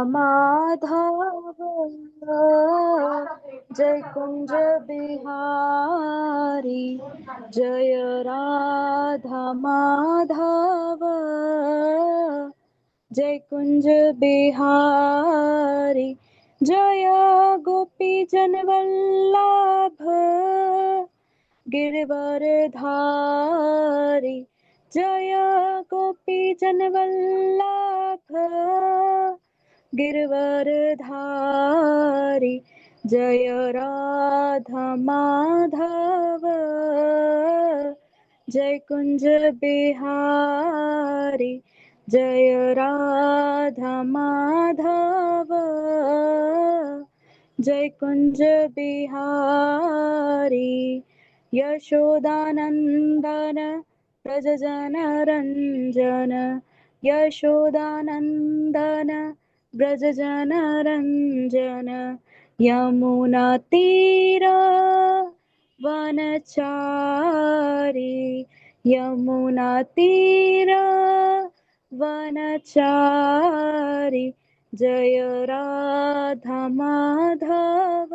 माधव, जय कुंज बिहारी, जय राधा माधव, जय कुंज बिहारी, जय गोपी जन वल्लभ, गिरवरधारी, जय गोपी जन वल्लभ, गिरवरधारी, जय राधा माधव, जय कुंज बिहारी, जय राधा माधव, जय कुंज बिहारी, यशोदानंदन व्रज जन रंजन, यशोदानंदन व्रज जन रंजन, यमुना तीरा वनचारी, यमुना तीरा वनचारी, जय राधा माधव,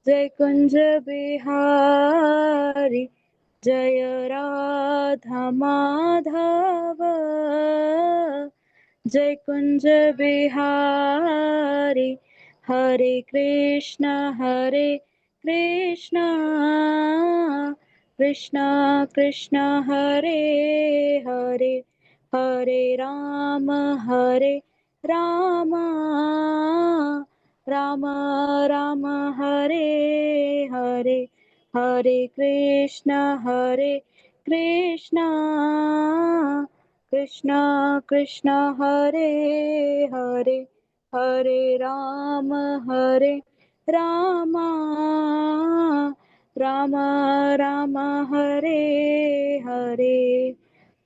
जय कुंज बिहारी, जय राधा माधव, जय कुंज बिहारी, हरे कृष्णा कृष्णा कृष्णा हरे हरे, हरे राम राम, राम राम हरे हरे, हरे कृष्णा कृष्णा कृष्णा हरे हरे, हरे राम राम, राम राम हरे हरे।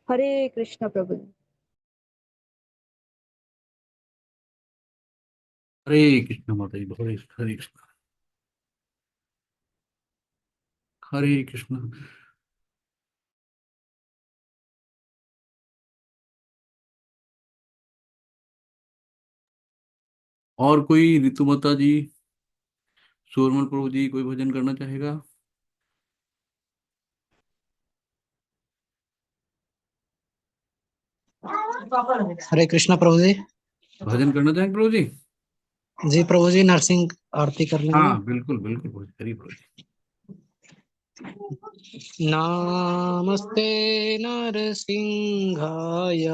हरे कृष्ण प्रभु। हरे कृष्ण माता जी, हरे हरे कृष्ण। हरे कृष्ण। और कोई, ऋतु माता जी, सूरमल प्रभु जी, कोई भजन करना चाहेगा? हरे कृष्णा प्रभु जी। भजन करना चाहेंगे प्रभु जी? जी प्रभु जी, नरसिंह आरती कर लेंगे। हाँ बिल्कुल बिल्कुल प्रभु जी, हरि प्रभु जी। नमस्ते नरसिंहाय,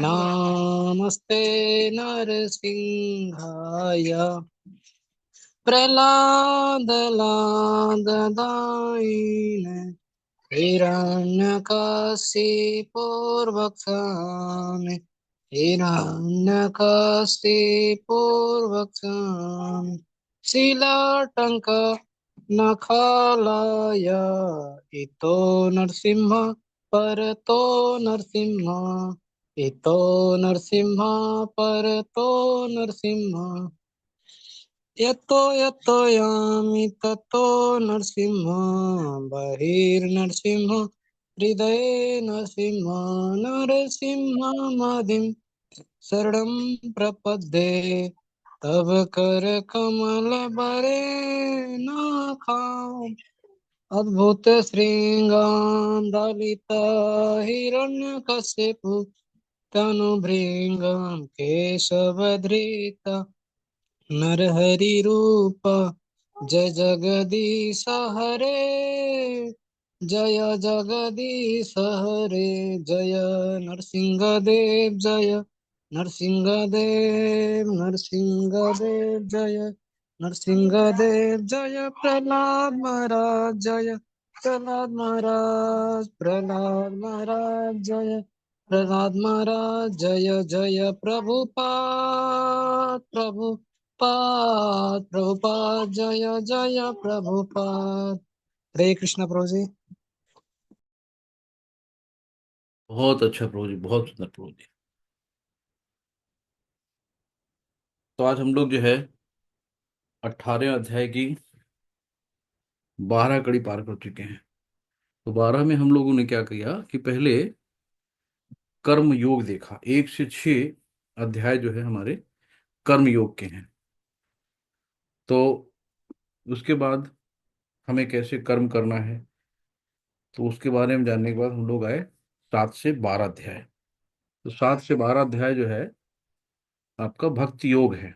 नमस्ते नरसिंहाय, प्रहलाद लाद दायिने, हिरण्यकशिपूर्वक्षामि, हिरण्यकशिपूर्वक्षामि, शीलाटङ्क नखालाय, इतो नरसिंह परतो नरसिंह, इतो नरसिंह परतो नरसिंह, यतो यतो यामि ततो नरसिंह, बहिर्नरसिंह हृदये नरसिंह, नरसिंहमादिं शरणं प्रपद्ये, तव कर कमल बरे नाखाम्, अद्भुत श्रृंगार दलिता हिरण्यकशिपु तनुभृंगं केशवधृता, नरहरि रूप जय जगदीश हरे, जय जगदीश हरे, जय नरसिंहदेव जय, नरसिंहदेव नरसिंहदेव जय, नरसिंहदेव जय, प्रहलाद महाराज जय, प्रहलाद महाराज, प्रहलाद महाराज जय, प्रहलाद महाराज जय, जय प्रभुपाद प्रभुपाद, प्रभुपाद जय, जय प्रभुपाद। हरे कृष्ण प्रभु जी। बहुत अच्छा प्रभु जी, बहुत सुंदर प्रभु जी। तो आज हम लोग जो है 18वें अध्याय की 12 कड़ी पार कर चुके हैं। तो 12 में हम लोगों ने क्या किया कि पहले कर्म योग देखा 1 से 6, अध्याय जो है हमारे कर्म योग के हैं। तो उसके बाद हमें कैसे कर्म करना है, तो उसके बारे में जानने के बाद हम लोग आए 7 से 12 अध्याय। तो 7 से 12 अध्याय जो है आपका भक्ति योग है।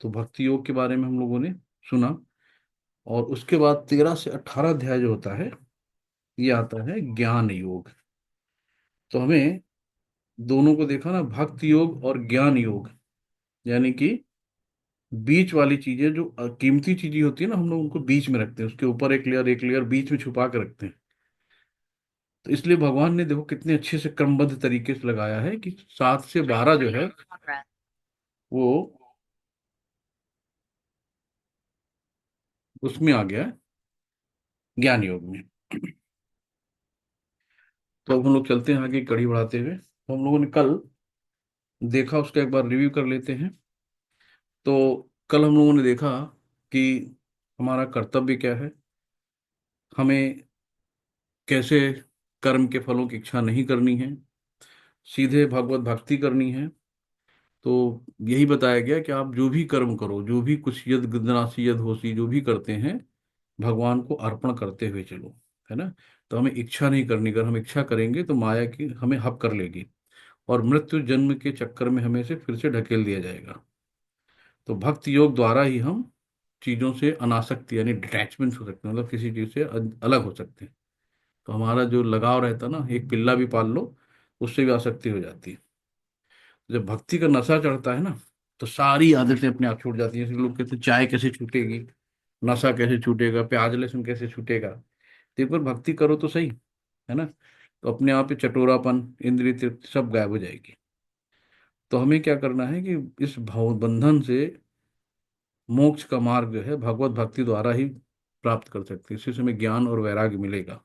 तो भक्ति योग के बारे में हम लोगों ने सुना। और उसके बाद 13 से 18 अध्याय जो होता है, ये आता है ज्ञान योग। तो हमें दोनों को देखा ना, भक्ति योग और ज्ञान योग, यानी कि बीच वाली चीजें जो कीमती चीजें होती है ना, हम लोग उनको बीच में रखते हैं, उसके ऊपर एक लेयर बीच में छुपा के रखते हैं। तो इसलिए भगवान ने देखो कितने अच्छे से क्रमबद्ध तरीके से लगाया है कि 7 से 12 जो है वो उसमें आ गया है, ज्ञान योग में। तो अब हम लोग चलते हैं आगे कड़ी बढ़ाते हुए। तो हम लोगों ने कल देखा, उसका एक बार रिव्यू कर लेते हैं। तो कल हम लोगों ने देखा कि हमारा कर्तव्य क्या है, हमें कैसे कर्म के फलों की इच्छा नहीं करनी है, सीधे भगवत भक्ति करनी है। तो यही बताया गया कि आप जो भी कर्म करो, जो भी कुछ यद गदनासी यद होसी जो भी करते हैं, भगवान को अर्पण करते हुए चलो, है ना। तो हमें इच्छा नहीं करनी, अगर हम इच्छा करेंगे तो माया की हमें हप कर लेगी और मृत्यु जन्म के चक्कर में हमें से फिर से ढकेल दिया जाएगा। तो भक्ति योग द्वारा ही हम चीजों से अनासक्ति यानी डिटैचमेंट हो सकते हैं, मतलब किसी चीज से अलग हो सकते हैं। तो हमारा जो लगाव रहता है ना, एक पिल्ला भी पाल लो उससे भी आसक्ति हो जाती है। जब भक्ति का नशा चढ़ता है ना, तो सारी आदतें अपने आप छूट जाती हैं। जैसे लोग कहते हैं चाय कैसे छूटेगी, नशा कैसे छूटेगा, प्याज लहसुन कैसे छूटेगा। तो एक बार भक्ति करो तो सही, है ना। तो अपने आप ही चटोरापन, इंद्रिय तृप्ति सब गायब हो जाएगी। तो हमें क्या करना है कि इस भाव बंधन से मोक्ष का मार्ग जो है भगवत भक्ति द्वारा ही प्राप्त कर सकते हैं। इससे हमें ज्ञान और वैराग्य मिलेगा।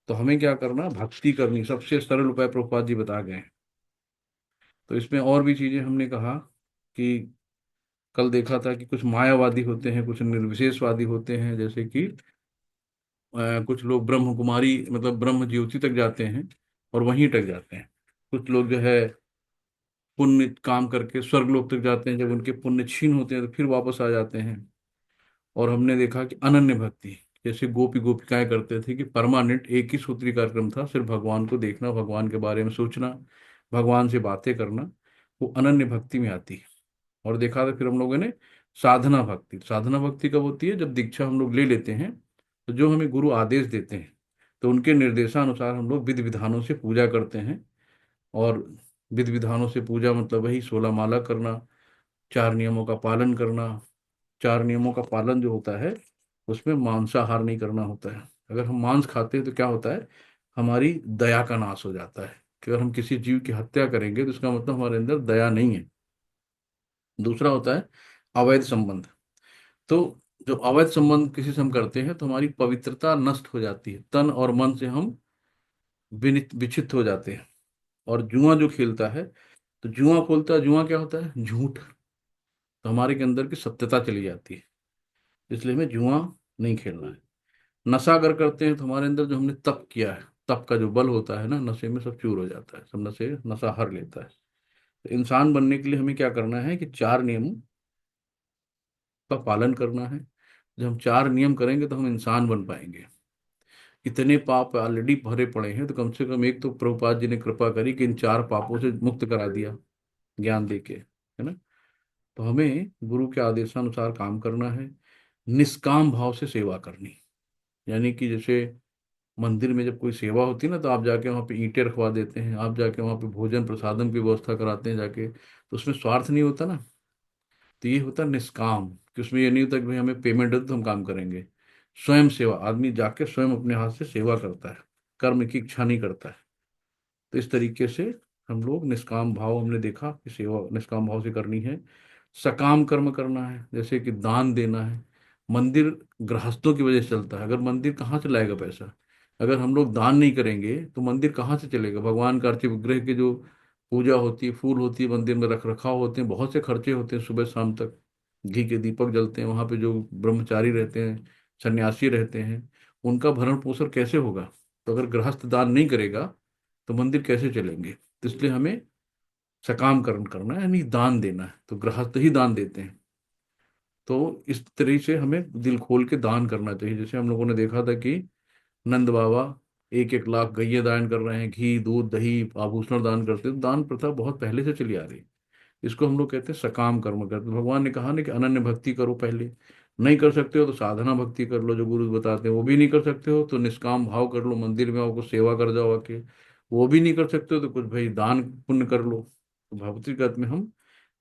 तो हमें क्या करना, भक्ति करनी, सबसे सरल उपाय प्रभुपाद जी बता गए हैं। तो इसमें और भी चीजें हमने कहा कि कल देखा था कि कुछ मायावादी होते हैं, कुछ निर्विशेषवादी होते हैं। जैसे कि कुछ लोग ब्रह्म कुमारी मतलब ब्रह्म ज्योति तक जाते हैं और वहीं तक जाते हैं। कुछ लोग जो है पुण्य काम करके स्वर्गलोक तक जाते हैं, जब उनके पुण्य क्षीण होते हैं तो फिर वापस आ जाते हैं। और हमने देखा कि अनन्य भक्ति, जैसे गोपी गोपिकाएं करते थे कि परमानेंट एक ही सूत्री कार्यक्रम था, सिर्फ भगवान को देखना, भगवान के बारे में सोचना, भगवान से बातें करना, वो अनन्य भक्ति में आती है। और देखा था फिर हम लोगों ने साधना भक्ति। साधना भक्ति कब होती है, जब दीक्षा हम लोग ले लेते हैं तो जो हमें गुरु आदेश देते हैं तो उनके निर्देशानुसार हम लोग विधि विधानों से पूजा करते हैं। और विधि विधानों से पूजा मतलब वही 16 माला करना, 4 नियमों का पालन करना। 4 नियमों का पालन जो होता है उसमें मांसाहार नहीं करना होता है। अगर हम मांस खाते हैं तो क्या होता है, हमारी दया का नाश हो जाता है। कि अगर हम किसी जीव की हत्या करेंगे तो इसका मतलब हमारे अंदर दया नहीं है। दूसरा होता है अवैध संबंध। तो जो अवैध संबंध किसी से हम करते हैं तो हमारी पवित्रता नष्ट हो जाती है, तन और मन से हम विचित हो जाते हैं। और जुआ जो खेलता है, तो जुआ खोलता है, जुआ क्या होता है, झूठ। तो हमारे के अंदर की सत्यता चली जाती है। इसलिए हमें जुआ नहीं खेलना है। नशा अगर करते हैं तो हमारे अंदर जो हमने तप किया है, तप का जो बल होता है ना, नशे में सब चूर हो जाता है, सब नशे नशा हर लेता है। तो इंसान बनने के लिए हमें क्या करना है कि 4 नियमों का पालन करना है। जब हम 4 नियम करेंगे तो हम इंसान बन पाएंगे। इतने पाप ऑलरेडी भरे पड़े हैं, तो कम से कम एक तो प्रभुपाद जी ने कृपा करी कि इन 4 पापों से मुक्त करा दिया ज्ञान देके, है ना। तो हमें गुरु के आदेशानुसार काम करना है, निष्काम भाव से सेवा करनी। यानी कि जैसे मंदिर में जब कोई सेवा होती है ना, तो आप जाके वहाँ पे ईंटें रखवा देते हैं, आप जाके वहाँ पे भोजन प्रसादम की व्यवस्था कराते हैं जाके, तो उसमें स्वार्थ नहीं होता ना। तो ये होता है निष्काम, कि उसमें ये नहीं होता कि भाई हमें पेमेंट है तो हम काम करेंगे। स्वयं सेवा, आदमी जाके स्वयं अपने हाथ से सेवा करता है, कर्म की इच्छा नहीं करता है। तो इस तरीके से हम लोग निष्काम भाव, हमने देखा कि सेवा निष्काम भाव से करनी है। सकाम कर्म करना है, जैसे कि दान देना है। मंदिर गृहस्थों की वजह से चलता है, अगर मंदिर कहाँ से लाएगा पैसा। अगर हम लोग दान नहीं करेंगे तो मंदिर कहाँ से चलेगा। भगवान का अर्चित विग्रह की जो पूजा होती है, फूल होती है, मंदिर में रख रखाव होते हैं, बहुत से खर्चे होते हैं, सुबह शाम तक घी के दीपक जलते हैं, वहां पे जो ब्रह्मचारी रहते हैं, सन्यासी रहते हैं, उनका भरण पोषण कैसे होगा। तो अगर गृहस्थ दान नहीं करेगा तो मंदिर कैसे चलेंगे। तो इसलिए हमें सकाम कर्म करना है, यानी दान देना है, तो गृहस्थ ही दान देते हैं। तो इस तरह से हमें दिल खोल के दान करना चाहिए। जैसे हम लोगों ने देखा था कि नंद बाबा 1-1 लाख गैये दान कर रहे हैं, घी दूध दही आभूषण दान करते हैं। तो दान प्रथा बहुत पहले से चली आ रही है। इसको हम लोग कहते हैं सकाम कर्म करते हैं। भगवान ने कहा ना कि अनन्य भक्ति करो पहले, नहीं कर सकते हो तो साधना भक्ति कर लो, जो गुरु बताते हैं। वो भी नहीं कर सकते हो तो निष्काम भाव कर लो, मंदिर में आओ कुछ सेवा कर जाओ आके। वो भी नहीं कर सकते हो तो कुछ भाई दान पुण्य कर लो। तो भक्तिगत में हम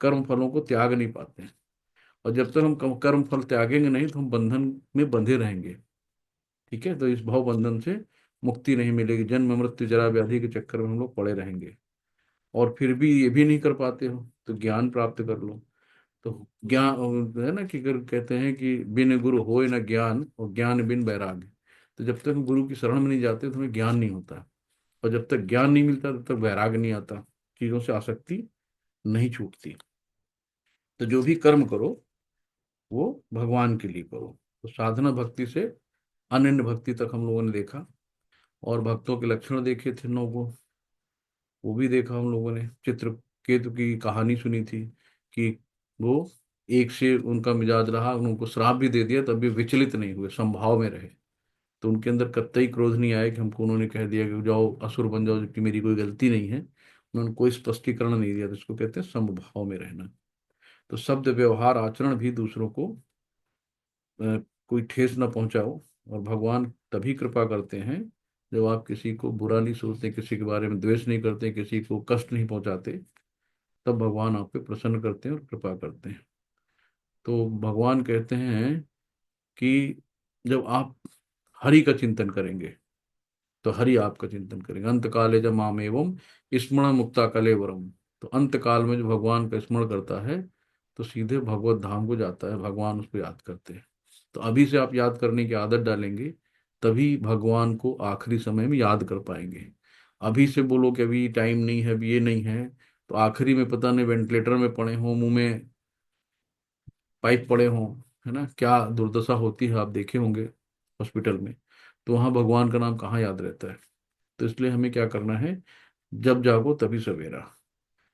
कर्म फलों को त्याग नहीं पाते हैं। और जब तक हम कर्म फल त्यागेंगे नहीं तो हम बंधन में बंधे रहेंगे। ठीक है, तो इस भाव बंधन से मुक्ति नहीं मिलेगी, जन्म मृत्यु जरा व्याधि के चक्कर में हम लोग पड़े रहेंगे। और फिर भी ये भी नहीं कर पाते हो तो ज्ञान प्राप्त कर लो। तो ज्ञान है ना कि अगर कहते हैं कि बिन गुरु होए न ज्ञान, और ज्ञान बिन वैराग्य। तो जब तक हम गुरु की शरण में नहीं जाते तो हमें ज्ञान नहीं होता। और जब तक ज्ञान नहीं मिलता तब तक वैराग्य नहीं आता, चीजों से आसक्ति नहीं छूटती। तो जो भी कर्म करो वो भगवान के लिए करो। तो साधना भक्ति से अनन्य भक्ति तक हम लोगों ने देखा। और भक्तों के लक्षण देखे थे 9 को, वो भी देखा हम लोगों ने। चित्रकेतु की कहानी सुनी थी कि वो एक से उनका मिजाज रहा, उनको श्राप भी दे दिया तब भी विचलित नहीं हुए, संभाव में रहे। तो उनके अंदर कतई क्रोध नहीं आया कि हमको उन्होंने कह दिया कि जाओ असुर बन जाओ, जबकि मेरी कोई गलती नहीं है। उन्होंने कोई स्पष्टीकरण नहीं दिया। तो इसको कहते हैं समभाव में रहना। तो शब्द व्यवहार आचरण भी दूसरों को कोई ठेस न पहुंचाओ। और भगवान तभी कृपा करते हैं जब आप किसी को बुरा नहीं सोचते, किसी के बारे में द्वेष नहीं करते, किसी को कष्ट नहीं पहुंचाते। तब भगवान आप पे प्रसन्न करते हैं और कृपा करते हैं। तो भगवान कहते हैं कि जब आप हरि का चिंतन करेंगे तो हरि आपका चिंतन करेंगे। अंत काले जब माम एवं स्मरण मुक्ता कलेवरम। तो अंत काल में जो भगवान का स्मरण करता है तो सीधे भगवत धाम को जाता है, भगवान उसको याद करते हैं। तो अभी से आप याद करने की आदत डालेंगे, तभी भगवान को आखिरी समय में याद कर पाएंगे। अभी से बोलो कि अभी टाइम नहीं है, अभी ये नहीं है, तो आखिरी में पता नहीं वेंटिलेटर में पड़े हों, मुंह में पाइप पड़े हों, है ना, क्या दुर्दशा होती है आप देखे होंगे हॉस्पिटल में। तो वहां भगवान का नाम कहाँ याद रहता है। तो इसलिए हमें क्या करना है, जब जागो तभी सवेरा।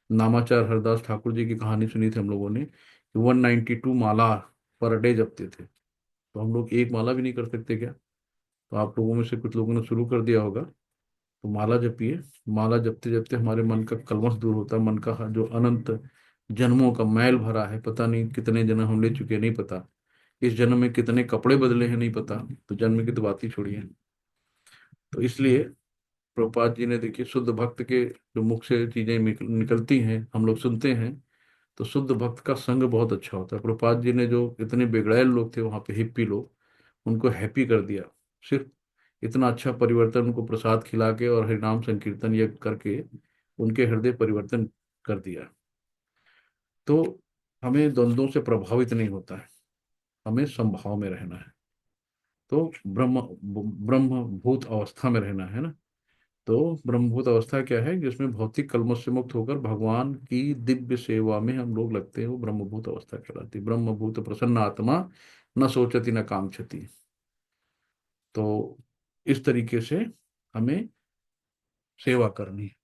नामाचार हरदास ठाकुर जी की कहानी सुनी थी हम लोगों ने कि 192 माला पर डे जपते थे। तो हम लोग एक माला भी नहीं कर सकते क्या? तो आप लोगों में से कुछ लोगों ने शुरू कर दिया होगा। तो माला जपिए। माला जपते जपते हमारे मन का कलमश दूर होता है। मन का जो अनंत जन्मों का मैल भरा है, पता नहीं कितने जन्म हम ले चुके हैं नहीं पता, इस जन्म में कितने कपड़े बदले हैं नहीं पता, तो जन्म की तो बात ही छोड़िए। तो इसलिए प्रभुपाद जी ने देखिए, शुद्ध भक्त के जो मुख से चीजें निकलती हैं हम लोग सुनते हैं, तो शुद्ध भक्त का संग बहुत अच्छा होता है। प्रभुपाद जी ने जो इतने बिगड़ैल लोग थे वहां पे, हिप्पी लोग, उनको हैप्पी कर दिया। सिर्फ इतना अच्छा परिवर्तन उनको प्रसाद खिला के और हरिनाम संकीर्तन यज्ञ करके उनके हृदय परिवर्तन कर दिया। तो हमें द्वंद्वों से प्रभावित नहीं होता है, हमें संभाव में रहना है। तो ब्रह्म भूत अवस्था में रहना है ना। तो ब्रह्मभूत अवस्था क्या है, जिसमें भौतिक कलमश से मुक्त होकर भगवान की दिव्य सेवा में हम लोग लगते हैं, वो ब्रह्मभूत अवस्था कहलाती है। ब्रह्मभूत प्रसन्न आत्मा न सोचती न कांक्षति। तो इस तरीके से हमें सेवा करनी है।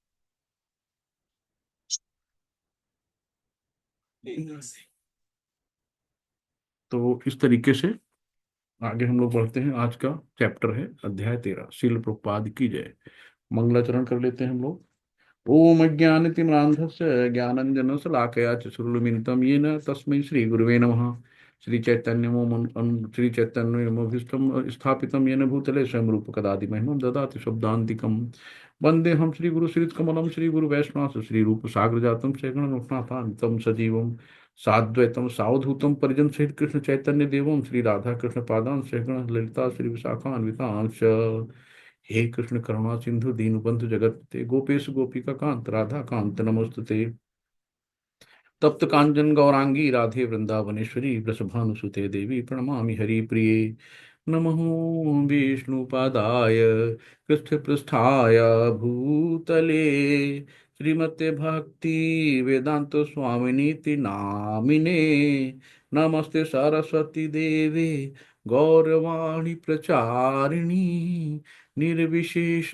तो इस तरीके से आगे हम लोग बढ़ते हैं। आज का चैप्टर है अध्याय 13, शील प्रभुपाद की जय। मंगलाचरण कर लेते हैं हम लोग। ओम अज्ञानतिमिरान्धस्य ज्ञानञ्जनशलाकया चक्षुरुन्मिलितं येन तस्मै श्रीगुरुवे नमः। श्रीचैतन्यमोभीष्टं स्थापितं येन भूतले स्वयं रूपकदादिमहिमं ददाति शब्दान्तिकं। वन्देऽहं श्रीगुरुश्रीयुतकमलं श्रीगुरुवैष्णवांश श्रीरूपसागरजातं सगणरघुनाथान्वितं सजीवं साद्वैतं सावधूतं परिजन सहित कृष्ण चैतन्य देवं श्री राधा कृष्ण पादान सगण ललिता श्री विशाखान्वितांश। हे कृष्ण करुणा सिंधु दीनबंधु जगत्पते गोपेश गोपिका कांत राधा कांत नमोस्तुते। तप्त कांचन गौरांगी राधे वृंदावनेश्वरी वृषभानुसुते देवी प्रणमामि हरिप्रिये। नमः विष्णुपादाय कृष्णपृष्ठाय भूतले श्रीमते भक्ति वेदांत स्वामिनीति नामिने। नमस्ते सरस्वती देवे गौरवाणी प्रचारिणी निर्विशेष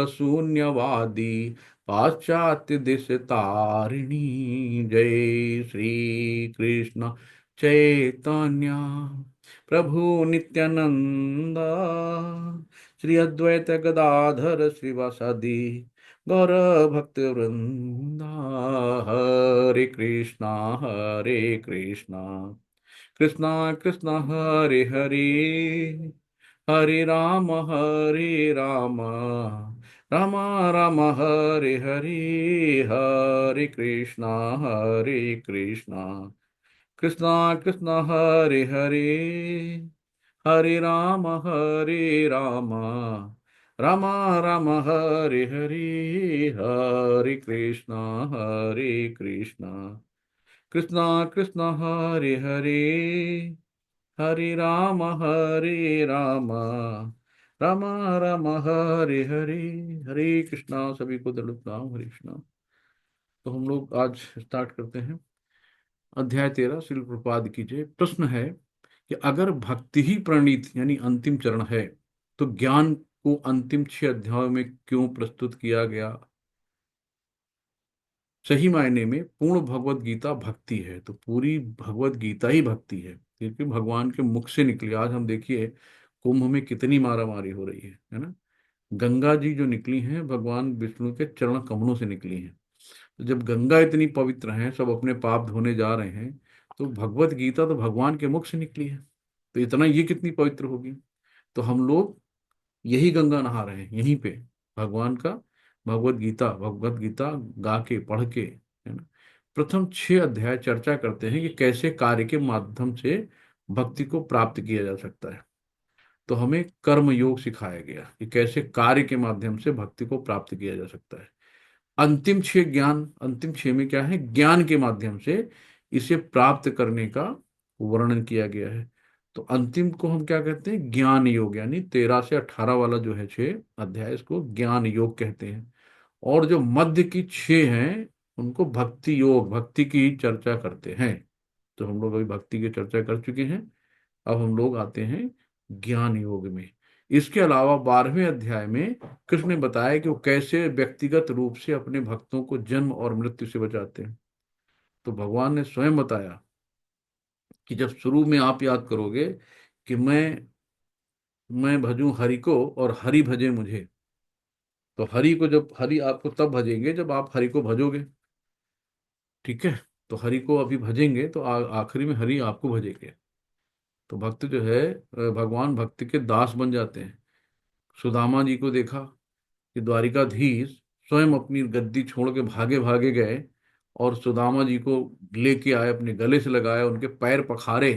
शून्यवादी पाश्चात्य देश तारिणी। जय श्री कृष्ण चैतन्य प्रभु नित्यानंद श्री अद्वैत गदाधर श्रीवासादि गौर भक्त वृंदा। हरे कृष्णा कृष्णा कृष्णा हरे हरे, हरे राम राम राम हरे हरे। हरे कृष्णा कृष्णा कृष्णा हरे हरे, हरे राम राम राम हरे हरे। हरे कृष्णा कृष्णा कृष्णा हरे हरे, हरे राम राम राम हरे हरे। हरे कृष्णा। सभी को दंडवत प्रणाम। हरे कृष्णा। तो हम लोग आज स्टार्ट करते हैं अध्याय 13। श्रील प्रभुपाद की जय। प्रश्न है कि अगर भक्ति ही प्रणीत यानी अंतिम चरण है तो ज्ञान को अंतिम 6 अध्यायों में क्यों प्रस्तुत किया गया। सही मायने में पूर्ण भगवत गीता भक्ति है, तो पूरी भगवत गीता ही भक्ति है, क्योंकि भगवान के मुख से निकली। आज हम देखिए कुंभ में कितनी मारामारी हो रही है ना। गंगा जी जो निकली हैं भगवान विष्णु के चरण कमलों से निकली हैं। तो जब गंगा इतनी पवित्र है, सब अपने पाप धोने जा रहे हैं, तो भगवत गीता तो भगवान के मुख से निकली है, तो इतना ये कितनी पवित्र होगी। तो हम लोग यही गंगा नहा रहे हैं यहीं पे, भगवान का भगवत गीता गा के पढ़ के, है ना। प्रथम 6 अध्याय चर्चा करते हैं कि कैसे कार्य के माध्यम से भक्ति को प्राप्त किया जा सकता है। तो हमें कर्म योग सिखाया गया कि कैसे कार्य के माध्यम से भक्ति को प्राप्त किया जा सकता है। अंतिम 6 में क्या है, ज्ञान के माध्यम से इसे प्राप्त करने का वर्णन किया गया है। तो अंतिम को हम क्या कहते हैं, ज्ञान योग, यानी 13 से 18 वाला जो है 6 अध्याय, इसको ज्ञान योग कहते हैं। और जो मध्य की 6 हैं उनको भक्ति योग, भक्ति की चर्चा करते हैं। तो हम लोग अभी भक्ति की चर्चा कर चुके हैं, अब हम लोग आते हैं ज्ञान योग में। इसके अलावा 12वें अध्याय में कृष्ण ने बताया कि वो कैसे व्यक्तिगत रूप से अपने भक्तों को जन्म और मृत्यु से बचाते हैं। तो भगवान ने स्वयं बताया कि जब शुरू में आप याद करोगे कि मैं भजूं हरि को और हरि भजे मुझे, तो हरि को, जब हरि आपको तब भजेंगे जब आप हरि को भजोगे, ठीक है। तो हरि को अभी भजेंगे तो आखिरी में हरि आपको भजेंगे। तो भक्त जो है भगवान भक्ति के दास बन जाते हैं। सुदामा जी को देखा कि द्वारिकाधीश स्वयं अपनी गद्दी छोड़ के भागे भागे गए और सुदामा जी को लेके आए, अपने गले से लगाया, उनके पैर पखारे,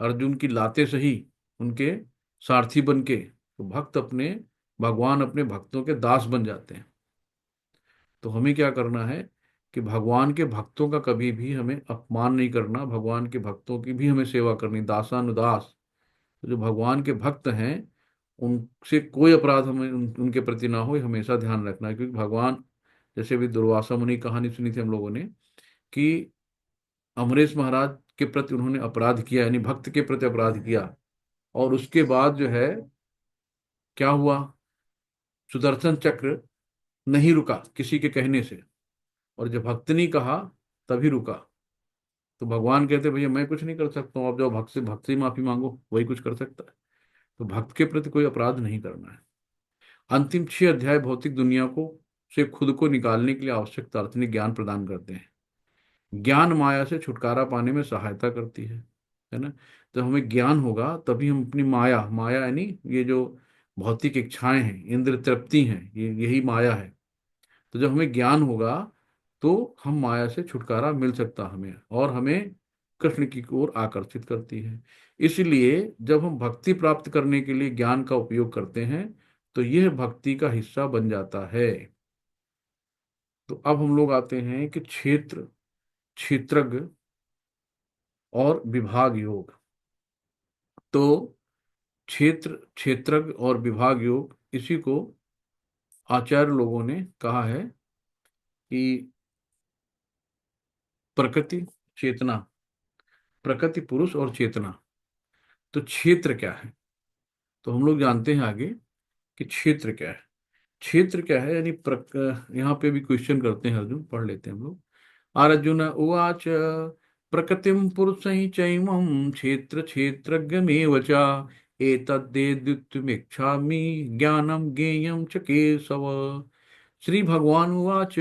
अर्जुन की लाते सही उनके सारथी बन के। तो भगवान अपने भक्तों के दास बन जाते हैं। तो हमें क्या करना है कि भगवान के भक्तों का कभी भी हमें अपमान नहीं करना, भगवान के भक्तों की भी हमें सेवा करनी, दासानुदास। तो जो भगवान के भक्त हैं उनसे कोई अपराध हमें उनके प्रति ना हो, ये हमेशा ध्यान रखना है। क्योंकि भगवान, जैसे भी दुर्वासा मुनि की कहानी सुनी थी हम लोगों ने, कि अमरेश महाराज के प्रति उन्होंने अपराध किया, यानी भक्त के प्रति अपराध किया, और उसके बाद जो है क्या हुआ, सुदर्शन चक्र नहीं रुका किसी के कहने से, और जब भक्त ने कहा तभी रुका। तो भगवान कहते भैया मैं कुछ नहीं कर सकता हूँ, आप जाओ भक्त से माफी मांगो, वही कुछ कर सकता है। तो भक्त के प्रति कोई अपराध नहीं करना है। अंतिम 6 अध्याय भौतिक दुनिया को से खुद को निकालने के लिए आवश्यक दार्शनिक ज्ञान प्रदान करते हैं। ज्ञान माया से छुटकारा पाने में सहायता करती है ना। जब हमें ज्ञान होगा तभी हम अपनी माया माया यानी ये जो भौतिक इच्छाएं हैं, इंद्र तृप्ति हैं, ये यही माया है। तो जब हमें ज्ञान होगा तो हम माया से छुटकारा मिल सकता हमें, और हमें कृष्ण की ओर आकर्षित करती है। इसलिए जब हम भक्ति प्राप्त करने के लिए ज्ञान का उपयोग करते हैं तो यह भक्ति का हिस्सा बन जाता है। तो अब हम लोग आते हैं कि क्षेत्रज्ञ और विभाग योग। तो क्षेत्रज्ञ और विभाग योग, इसी को आचार्य लोगों ने कहा है कि प्रकृति चेतना, प्रकृति पुरुष और चेतना। तो क्षेत्र क्या है, तो हम लोग जानते हैं आगे कि क्षेत्र क्या है। क्षेत्र क्या है, यानी यहाँ पे भी क्वेश्चन करते हैं अर्जुन, पढ़ लेते हैं हम लोग। अर्जुन उवाच प्रकृतिम पुरुषं चैमं क्षेत्र क्षेत्रज्ञमेव च एतद्वेदितुमिच्छामि ज्ञानं ज्ञेयं च केशव। श्री भगवान उवाच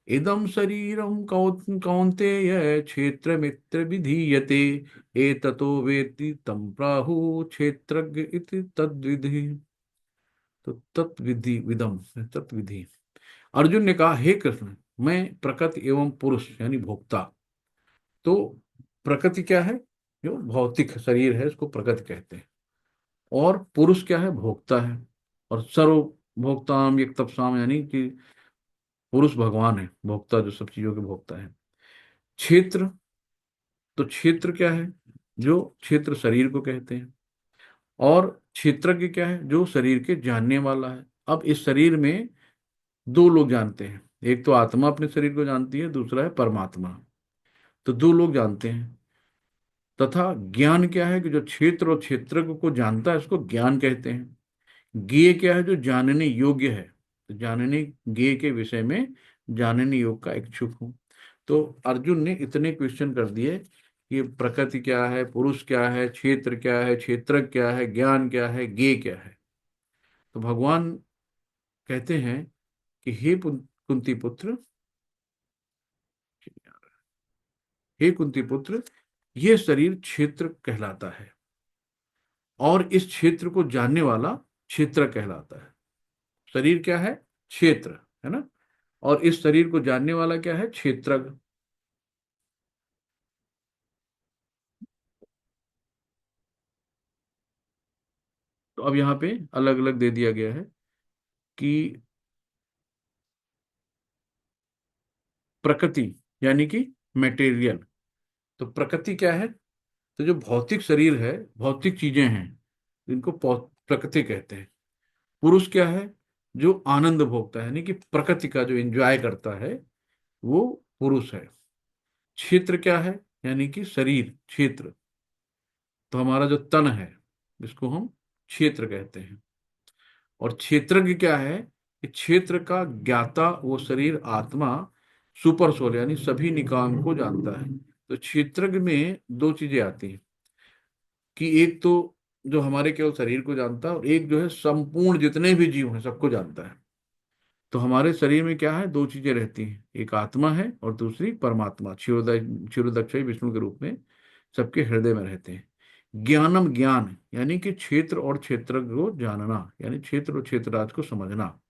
इदं शरीरं कौन्तेय क्षेत्रमित्र विधीयते एततो वेत्ति तं प्राहुः क्षेत्रज्ञ इति तद्विधि। तो तत्विधि विदम, तत्विधि। अर्जुन ने कहा, हे कृष्ण, मैं प्रकृति एवं पुरुष यानी भोक्ता। तो प्रकृति क्या है, जो भौतिक शरीर है इसको प्रकृति कहते हैं, और पुरुष क्या है, भोक्ता है। और सर्व भोक्ताम एक तपसाम, यानी कि पुरुष भगवान है, भोक्ता जो सब चीजों के भोक्ता है। क्षेत्र, तो क्षेत्र क्या है, जो क्षेत्र शरीर को कहते हैं। और क्षेत्रज्ञ क्या है, जो शरीर के जानने वाला है। अब इस शरीर में दो लोग जानते हैं, एक तो आत्मा अपने शरीर को जानती है, दूसरा है परमात्मा। तो दो लोग जानते हैं। तथा ज्ञान क्या है, कि जो क्षेत्र और क्षेत्रज्ञ को जानता है उसको ज्ञान कहते हैं। ज्ञेय क्या है, जो जानने योग्य है। तो जानने, ज्ञेय के विषय में जानने योग का इच्छुक हूं। तो अर्जुन ने इतने क्वेश्चन कर दिए कि प्रकृति क्या है, पुरुष क्या है, क्षेत्र क्या है, क्षेत्र क्या है, ज्ञान क्या है, ज्ञेय क्या है। तो भगवान कहते हैं कि हे कुंती पुत्र, हे कुंती पुत्र, यह शरीर क्षेत्र कहलाता है, और इस क्षेत्र को जानने वाला क्षेत्र कहलाता है। शरीर क्या है, क्षेत्र है ना, और इस शरीर को जानने वाला क्या है, क्षेत्रज्ञ। तो अब यहाँ पे अलग अलग दे दिया गया है कि प्रकृति यानी कि मेटेरियल। तो प्रकृति क्या है, तो जो भौतिक शरीर है, भौतिक चीजें हैं, इनको प्रकृति कहते हैं। पुरुष क्या है, जो आनंद भोगता है, यानी कि प्रकृति का जो एंजॉय करता है, वो पुरुष है। क्षेत्र क्या है, यानी कि शरीर, क्षेत्र। तो हमारा जो तन है, इसको हम क्षेत्र कहते हैं। और क्षेत्रज्ञ क्या है, कि क्षेत्र का ज्ञाता वो शरीर, आत्मा, सुपर सोल यानी सभी निकायों को जानता है। तो क्षेत्रज्ञ में दो चीजें आती हैं, कि एक तो जो हमारे केवल शरीर को जानता है, और एक जो है संपूर्ण जितने भी जीव हैं सबको जानता है। तो हमारे शरीर में क्या है, दो चीजें रहती हैं, एक आत्मा है और दूसरी परमात्मा, क्षीरोदक्षय विष्णु के रूप में सबके हृदय में रहते हैं। ज्ञानम, ज्ञान यानी कि क्षेत्र और क्षेत्र को जानना, यानी क्षेत्र और क्षेत्रराज को समझना।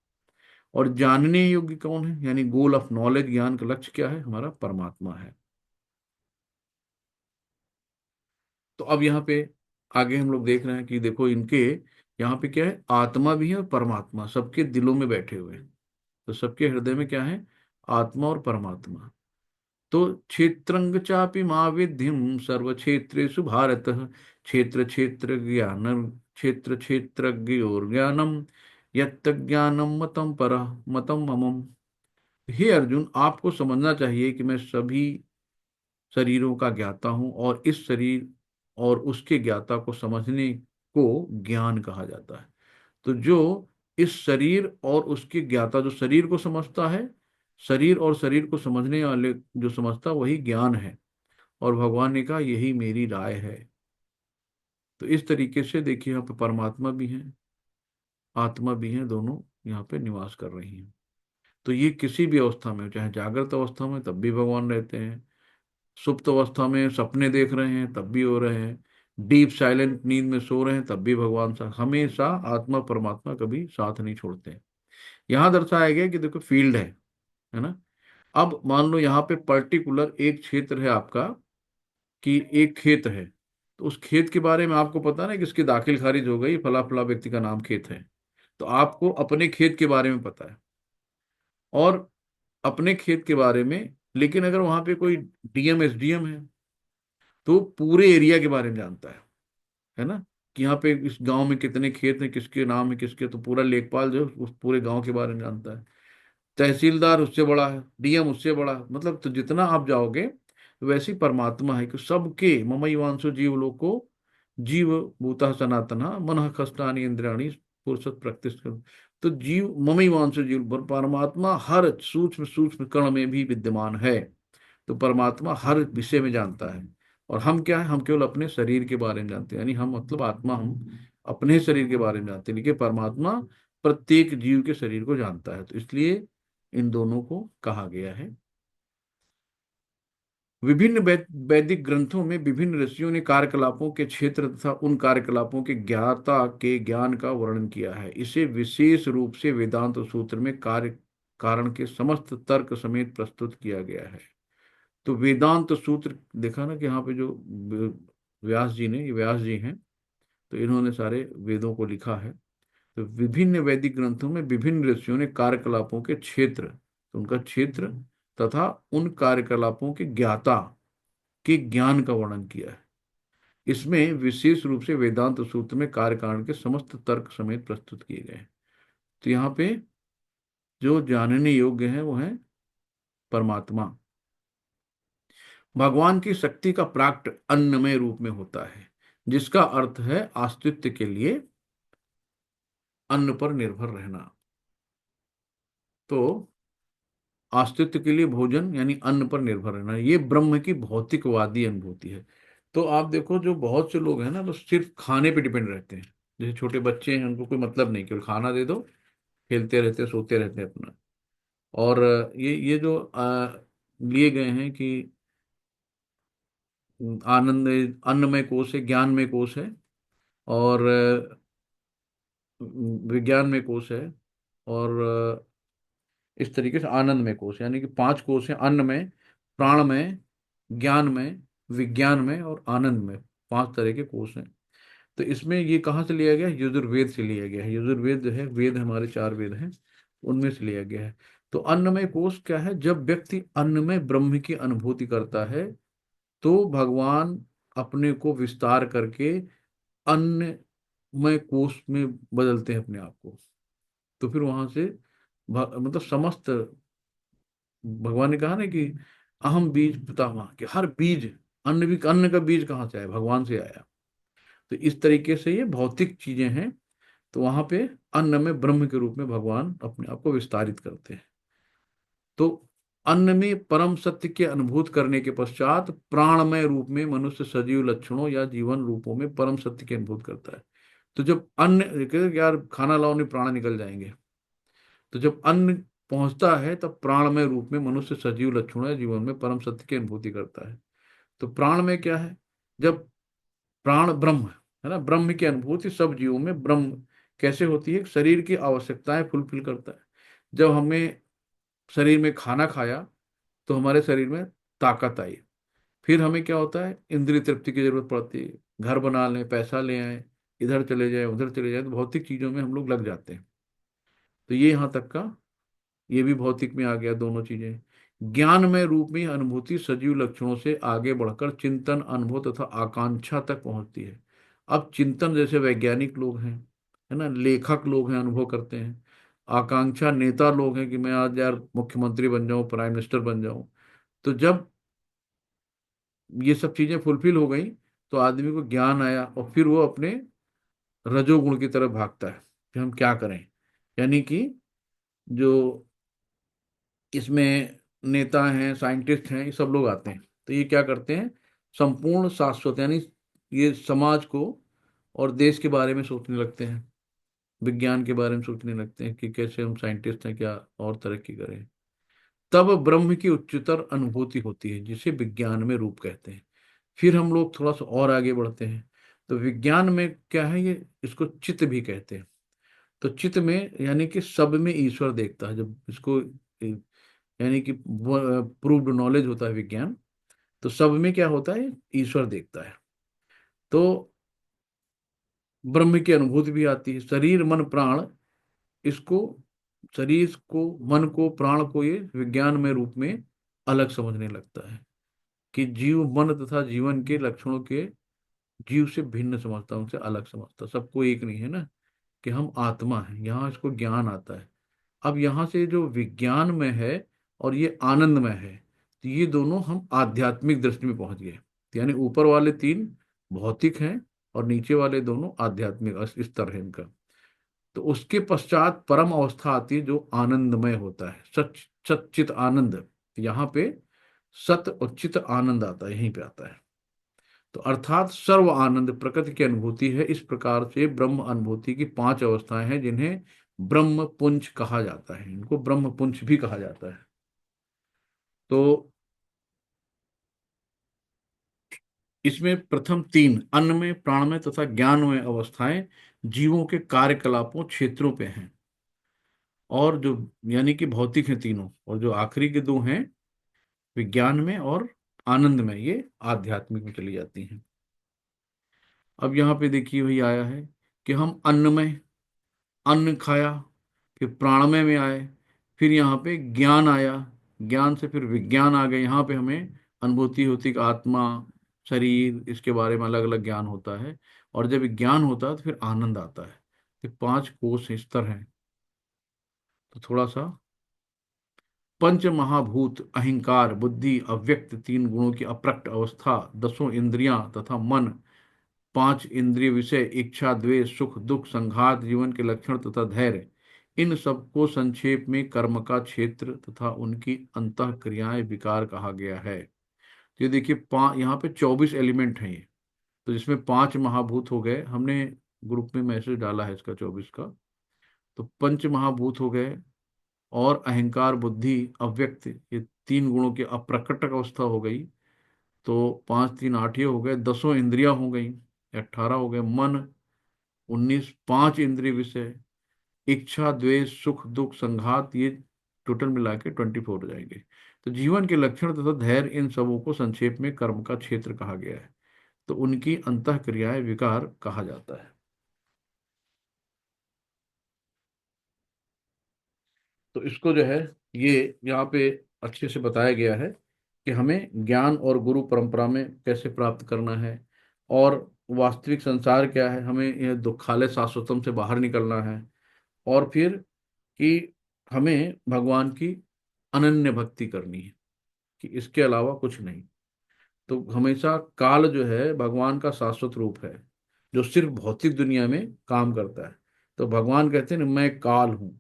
और जानने योग्य कौन है, यानी गोल ऑफ नॉलेज, ज्ञान का लक्ष्य क्या है, हमारा परमात्मा है। तो अब यहाँ पे आगे हम लोग देख रहे हैं कि देखो इनके यहाँ पे क्या है, आत्मा भी है और परमात्मा सबके दिलों में बैठे हुए हैं। तो सबके हृदय में क्या है, आत्मा और परमात्मा। तो क्षेत्रंग चापि मां विद्धिम सर्व क्षेत्रेषु भारत क्षेत्र क्षेत्र ज्ञान क्षेत्र क्षेत्रज्ञ और ज्ञानम यत्त ज्ञानम मतम पर मतम ममम। हे अर्जुन, आपको समझना चाहिए कि मैं सभी शरीरों का ज्ञाता हूं, और इस शरीर और उसके ज्ञाता को समझने को ज्ञान कहा जाता है। तो जो इस शरीर और उसके ज्ञाता, जो शरीर को समझता है, शरीर और शरीर को समझने वाले जो समझता, वही ज्ञान है। और भगवान ने कहा यही मेरी राय है। तो इस तरीके से देखिए, यहाँ पे परमात्मा भी है, आत्मा भी है, दोनों यहाँ पे निवास कर रही हैं। तो ये किसी भी अवस्था में, चाहे जागृत अवस्था में तब भी भगवान रहते हैं, सुप्त अवस्था में सपने देख रहे हैं तब भी हो रहे हैं, डीप साइलेंट नींद में सो रहे हैं तब भी भगवान साथ, हमेशा आत्मा परमात्मा कभी साथ नहीं छोड़ते हैं। यहाँ दर्शाया गया कि देखो फील्ड है ना। अब मान लो यहाँ पे पर्टिकुलर एक क्षेत्र है आपका, कि एक खेत है, तो उस खेत के बारे में आपको पता ना कि इसकी दाखिल खारिज हो गई, फला फला व्यक्ति का नाम खेत है। तो आपको अपने खेत के बारे में पता है, और अपने खेत के बारे में, लेकिन अगर वहां पे कोई डीएम एसडीएम है, तो पूरे एरिया के बारे में जानता है ना, कि यहाँ पे इस गांव में कितने खेत हैं, किसके नाम है, किसके, तो पूरा लेखपाल जो है उस पूरे गांव के बारे में जानता है। तहसीलदार उससे बड़ा है, डीएम उससे बड़ा है। मतलब तो जितना आप जाओगे, वैसे ही परमात्मा है कि सबके ममैवांशो जीव लोको जीव भूता सनातना मन कष्टानि इंद्रियाणि पुरुषत प्रकृति। तो जीव ममई वांसो जीव, पर परमात्मा हर सूक्ष्म सूक्ष्म कण में भी विद्यमान है। तो परमात्मा हर विषय में जानता है। और हम क्या है, हम केवल अपने शरीर के बारे में जानते हैं, यानी हम मतलब आत्मा, हम अपने शरीर के बारे में जानते हैं, लेकिन परमात्मा प्रत्येक जीव के शरीर को जानता है। तो इसलिए इन दोनों को कहा गया है। विभिन्न वैदिक ग्रंथों में विभिन्न ऋषियों ने कार्यकलापों के क्षेत्र तथा उन कार्यकलापों के ज्ञाता के ज्ञान का वर्णन किया है। इसे विशेष रूप से वेदांत सूत्र में कार्य कारण के समस्त तर्क समेत प्रस्तुत किया गया है। तो वेदांत सूत्र देखा ना कि यहाँ पे जो व्यास जी ने, ये व्यास जी हैं, तो इन्होंने सारे वेदों को लिखा है। तो विभिन्न वैदिक ग्रंथों में विभिन्न ऋषियों ने कार्यकलापों के क्षेत्र, तो उनका क्षेत्र तथा उन कार्यकलापों के ज्ञाता के ज्ञान का वर्णन किया है। इसमें विशेष रूप से वेदांत सूत्र में कार्यकारण के समस्त तर्क समेत प्रस्तुत किए गए हैं। तो यहाँ पे जो जानने योग्य है वो है परमात्मा। भगवान की शक्ति का प्राक्ट अन्नमय रूप में होता है, जिसका अर्थ है अस्तित्व के लिए अन्न पर निर्भर रहना। तो अस्तित्व के लिए भोजन यानी अन्न पर निर्भर रहना, ये ब्रह्म की भौतिकवादी अनुभूति है। तो आप देखो जो बहुत से लोग हैं ना, तो सिर्फ खाने पे डिपेंड रहते हैं। जैसे छोटे बच्चे हैं, उनको कोई मतलब नहीं, केवल खाना दे दो, खेलते रहते हैं, सोते रहते हैं अपना। और ये जो लिए गए हैं कि आनंद अन्नमय कोश है, ज्ञानमय कोश है, और विज्ञान में कोश है, और इस तरीके से आनंद में कोश, यानी कि 5 कोश है, अन्न में, प्राण में, ज्ञान में, विज्ञान में और आनंद में। 5 तरह के कोश हैं। तो इसमें ये कहाँ से लिया गया है? यजुर्वेद से लिया गया है। यजुर्वेद जो है, वेद हमारे 4 वेद हैं, उनमें से लिया गया है। तो अन्नमय कोश क्या है? जब व्यक्ति अन्न में ब्रह्म की अनुभूति करता है, तो भगवान अपने को विस्तार करके अन्नमय कोश में बदलते हैं अपने आप को। तो फिर वहां से मतलब समस्त, भगवान ने कहा ना कि अहम बीज पितामह, कि हर बीज, अन्न का बीज कहाँ से आया? भगवान से आया। तो इस तरीके से ये भौतिक चीजें हैं। तो वहां पे अन्न में ब्रह्म के रूप में भगवान अपने आप को विस्तारित करते हैं। तो अन्न में परम सत्य के अनुभूत करने के पश्चात प्राणमय रूप में मनुष्य सजीव लक्षणों या जीवन रूपों में परम सत्य के अनुभूत करता है। तो जब अन्न, यार खाना लाओ नहीं प्राण निकल जाएंगे, तो जब अन्न पहुंचता है तब प्राणमय रूप में मनुष्य सजीव लक्षणों या जीवन में परम सत्य की अनुभूति करता है। तो प्राण में क्या है? जब प्राण ब्रह्म है ना, ब्रह्म की अनुभूति सब जीवों में ब्रह्म कैसे होती है? शरीर की आवश्यकताएं फुलफिल करता है। जब हमें शरीर में खाना खाया तो हमारे शरीर में ताकत आई। फिर हमें क्या होता है? इंद्रिय तृप्ति की जरूरत पड़ती है। घर बना लें, पैसा ले आए, इधर चले जाए, उधर चले जाए, तो भौतिक चीजों में हम लोग लग जाते हैं। तो ये यहाँ तक का, ये भी भौतिक में आ गया, दोनों चीजें। ज्ञानमय रूप में अनुभूति सजीव लक्षणों से आगे बढ़कर चिंतन, अनुभव तथा आकांक्षा तक पहुंचती है। अब चिंतन जैसे वैज्ञानिक लोग हैं, है ना, लेखक लोग हैं, अनुभव करते हैं। आकांक्षा नेता लोग हैं कि मैं आज यार मुख्यमंत्री बन जाऊं, प्राइम मिनिस्टर बन जाऊं। तो जब ये सब चीजें फुलफिल हो गई, तो आदमी को ज्ञान आया और फिर वो अपने रजोगुण की तरफ भागता है कि हम क्या करें। यानी कि जो इसमें नेता हैं, साइंटिस्ट हैं, ये सब लोग आते हैं, तो ये क्या करते हैं? संपूर्ण शाश्वत, यानी ये समाज को और देश के बारे में सोचने लगते हैं, विज्ञान के बारे में सोचने लगते हैं कि कैसे हम साइंटिस्ट हैं, क्या और तरक्की करें। तब ब्रह्म की उच्चतर अनुभूति होती है, जिसे विज्ञान में रूप कहते हैं। फिर हम लोग थोड़ा सा और आगे बढ़ते हैं। तो विज्ञान में क्या है? ये इसको चित्त भी कहते हैं। तो चित्त में यानी कि सब में ईश्वर देखता है। जब इसको यानी कि प्रूव्ड नॉलेज होता है विज्ञान, तो सब में क्या होता है? ईश्वर देखता है। तो ब्रह्म की अनुभूति भी आती है। शरीर मन प्राण, इसको, शरीर को, मन को, प्राण को ये विज्ञान में रूप में अलग समझने लगता है कि जीव मन तथा जीवन के लक्षणों के जीव से भिन्न समझता, उनसे अलग समझता, सबको एक नहीं है ना, कि हम आत्मा है। यहाँ इसको ज्ञान आता है। अब यहाँ से जो विज्ञान में है और ये आनंद में है, तो ये दोनों हम आध्यात्मिक दृष्टि में पहुंच गए। यानी ऊपर वाले 3 भौतिक हैं और नीचे वाले दोनों आध्यात्मिक स्तर है इनका। तो उसके पश्चात परम अवस्था आती है जो आनंदमय होता है, सच्चित आनंद। यहाँ पे सत और चित आनंद आता है, यहीं पे आता है। तो अर्थात सर्व आनंद प्रकृति की अनुभूति है। इस प्रकार से ब्रह्म अनुभूति की 5 अवस्थाएं हैं जिन्हें ब्रह्म पुंज कहा जाता है, इनको ब्रह्म पुंज भी कहा जाता है। तो इसमें प्रथम 3 अन्नमय, प्राणमय तथा ज्ञानमय अवस्थाएं जीवों के कार्यकलापों क्षेत्रों पे हैं, और जो यानी कि भौतिक हैं तीनों, और जो आखिरी के 2 हैं विज्ञान में और आनंद में, ये आध्यात्मिक में चली जाती हैं। अब यहाँ पे देखिए वही आया है कि हम अन्नमय, अन्न खाया, फिर प्राणमय में आए, फिर यहाँ पे ज्ञान आया, ज्ञान से फिर विज्ञान आ गए। यहाँ पे हमें अनुभूति होती कि आत्मा, शरीर, इसके बारे में अलग अलग ज्ञान होता है, और जब विज्ञान होता है तो फिर आनंद आता है। तो 5 कोश स्तर हैं। तो थोड़ा सा पंच महाभूत, अहंकार, बुद्धि, अव्यक्त 3 गुणों की अप्रकट अवस्था, 10 इंद्रियां तथा मन, 5 इंद्रिय विषय, इच्छा, द्वेष, सुख दुख, संघात, जीवन के लक्षण तथा धैर्य, इन सबको संक्षेप में कर्म का क्षेत्र तथा उनकी अंतः क्रियाएं विकार कहा गया है। तो ये देखिए यहाँ पे 24 एलिमेंट हैं ये। तो जिसमें 5 महाभूत हो गए, हमने ग्रुप में मैसेज डाला है इसका 24 का। तो पंच महाभूत हो गए, और अहंकार, बुद्धि, अव्यक्त, ये 3 गुणों की अप्रकटक अवस्था हो गई। तो 5 3 8 ये हो गए, 10 इंद्रियां हो गई, 18 हो गए, मन 19, 5 इंद्रिय विषय, इच्छा, द्वेष, सुख दुख, संघात, ये टोटल मिला के 24 हो जाएंगे। तो जीवन के लक्षण तथा धैर्य, इन सबों को संक्षेप में कर्म का क्षेत्र कहा गया है। तो उनकी अंतः क्रियाएं विकार कहा जाता है। तो इसको जो है, ये यहाँ पे अच्छे से बताया गया है कि हमें ज्ञान और गुरु परंपरा में कैसे प्राप्त करना है, और वास्तविक संसार क्या है, हमें यह दुखालय शाश्वतम से बाहर निकलना है, और फिर कि हमें भगवान की अनन्य भक्ति करनी है, कि इसके अलावा कुछ नहीं। तो हमेशा काल जो है भगवान का शाश्वत रूप है, जो सिर्फ भौतिक दुनिया में काम करता है। तो भगवान कहते हैं ना, मैं काल हूं।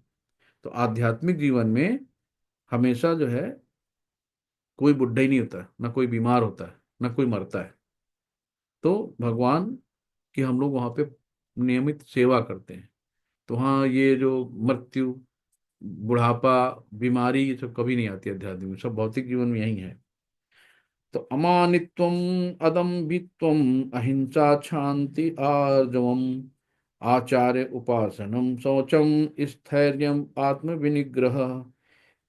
तो आध्यात्मिक जीवन में हमेशा जो है कोई बुढ़ा ही नहीं होता है, ना कोई बीमार होता है, ना कोई मरता है। तो भगवान की हम लोग वहां पे नियमित सेवा करते हैं। तो हाँ, ये जो मृत्यु, बुढ़ापा, बीमारी, ये सब कभी नहीं आती अध्यात्म में, सब भौतिक जीवन में यही है। तो अमानित्वम, अदम्भित्वम, अहिंसा, शांति, आर्जवम, आचार्य उपासनम, शौचम, स्थैर्यम, आत्म विनिग्रह,